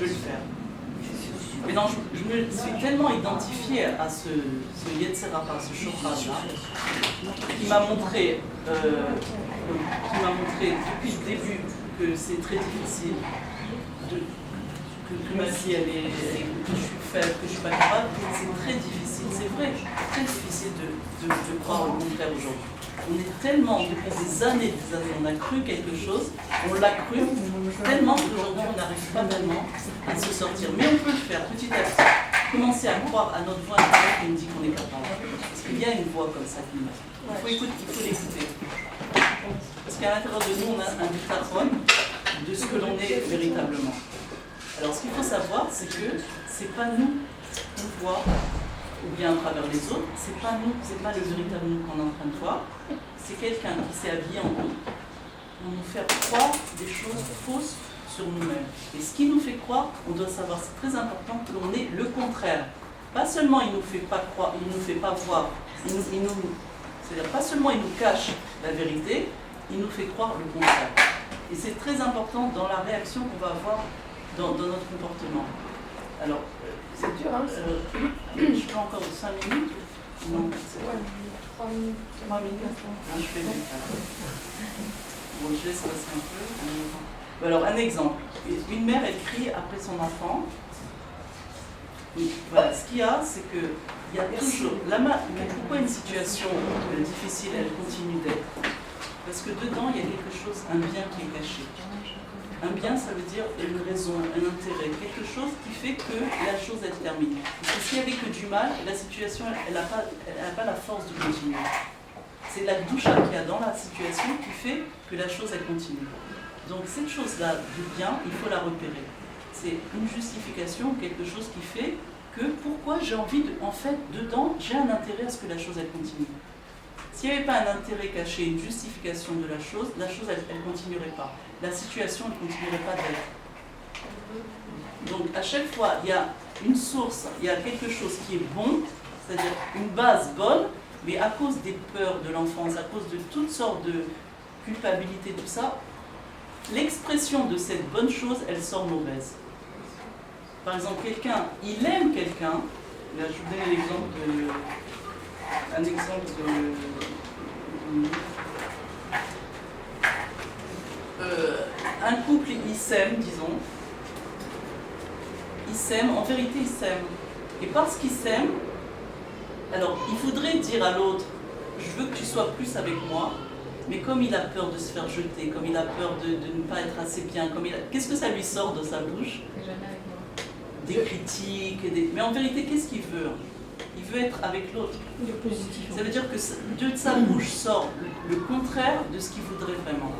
vais le faire. Mais non, je me suis tellement identifiée à ce Yetzerara, ce chokral-là, qui m'a montré depuis le début que c'est très difficile, que ma vie que je suis faible, que je ne suis pas capable, c'est très difficile, c'est vrai, très difficile de croire au contraire aujourd'hui. On est tellement, depuis des années, on a cru quelque chose, on l'a cru, tellement qu'aujourd'hui on n'arrive pas vraiment à se sortir. Mais on peut le faire petit à petit. Commencer à croire à notre voix intérieure qui nous dit qu'on est capable. Parce qu'il y a une voix comme ça qui nous dit. Il faut l'écouter. Parce qu'à l'intérieur de nous, on a un dictaphone de ce que l'on est véritablement. Alors ce qu'il faut savoir, c'est que c'est pas nous qu'on voit, ou bien à travers les autres, c'est pas nous, c'est pas le véritable nous qu'on est en train de voir, c'est quelqu'un qui s'est habillé en nous pour nous faire croire des choses fausses sur nous-mêmes. Et ce qui nous fait croire, on doit savoir, c'est très important, que l'on est le contraire. Pas seulement il nous fait pas croire, il nous fait pas voir, c'est-à-dire pas seulement il nous cache la vérité, il nous fait croire le contraire. Et c'est très important dans la réaction qu'on va avoir dans notre comportement. Alors, c'est dur, hein. Je fais encore 5 minutes. Non, c'est vrai. 3 minutes. 3 minutes. Je fais vite. Bon, je laisse passer un peu. Alors, un exemple. Une mère, elle crie après son enfant. Voilà, ce qu'il y a, c'est que il y a toujours. Pourquoi une situation difficile, elle continue d'être? Parce que dedans, il y a quelque chose, un bien qui est caché. Un bien, ça veut dire une raison, un intérêt, quelque chose qui fait que la chose elle termine. Parce que s'il n'y avait que du mal, la situation elle n'a pas la force de continuer. C'est la doucha qu'il y a dans la situation qui fait que la chose elle continue. Donc cette chose-là du bien, il faut la repérer. C'est une justification, quelque chose qui fait que pourquoi j'ai envie de, en fait, dedans, j'ai un intérêt à ce que la chose elle continue. S'il n'y avait pas un intérêt caché, une justification de la chose elle continuerait pas. La situation ne continuerait pas d'être. Donc à chaque fois, il y a une source, il y a quelque chose qui est bon, c'est-à-dire une base bonne, mais à cause des peurs de l'enfance, à cause de toutes sortes de culpabilité, tout ça, l'expression de cette bonne chose, elle sort mauvaise. Par exemple, quelqu'un, il aime quelqu'un, là je vous donne un exemple un couple, il s'aime, disons. Il s'aime, en vérité, il s'aime. Et parce qu'il s'aime, alors il voudrait dire à l'autre, je veux que tu sois plus avec moi, mais comme il a peur de se faire jeter, comme il a peur de ne pas être assez bien, qu'est-ce que ça lui sort de sa bouche? Des critiques, mais en vérité, qu'est-ce qu'il veut? Il veut être avec l'autre. Ça veut dire que de sa bouche sort le contraire de ce qu'il voudrait vraiment.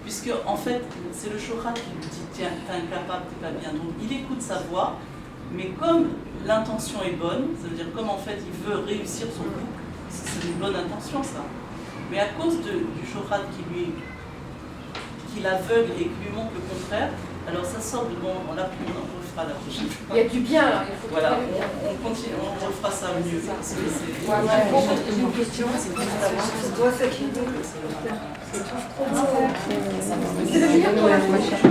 Puisque, en fait, c'est le shochat qui lui dit tiens, t'es incapable, t'es pas bien. Donc, il écoute sa voix, mais comme l'intention est bonne, ça veut dire comme en fait il veut réussir son couple, c'est une bonne intention ça. Mais à cause du shochat qui l'aveugle et qui lui montre le contraire, alors ça sort de bon, on refera la prochaine fois. Il y a du bien là. Voilà, on continue, on refera ça mieux. Parce que c'est... J'ai une question, c'est pour savoir. C'est le meilleur pour la prochaine.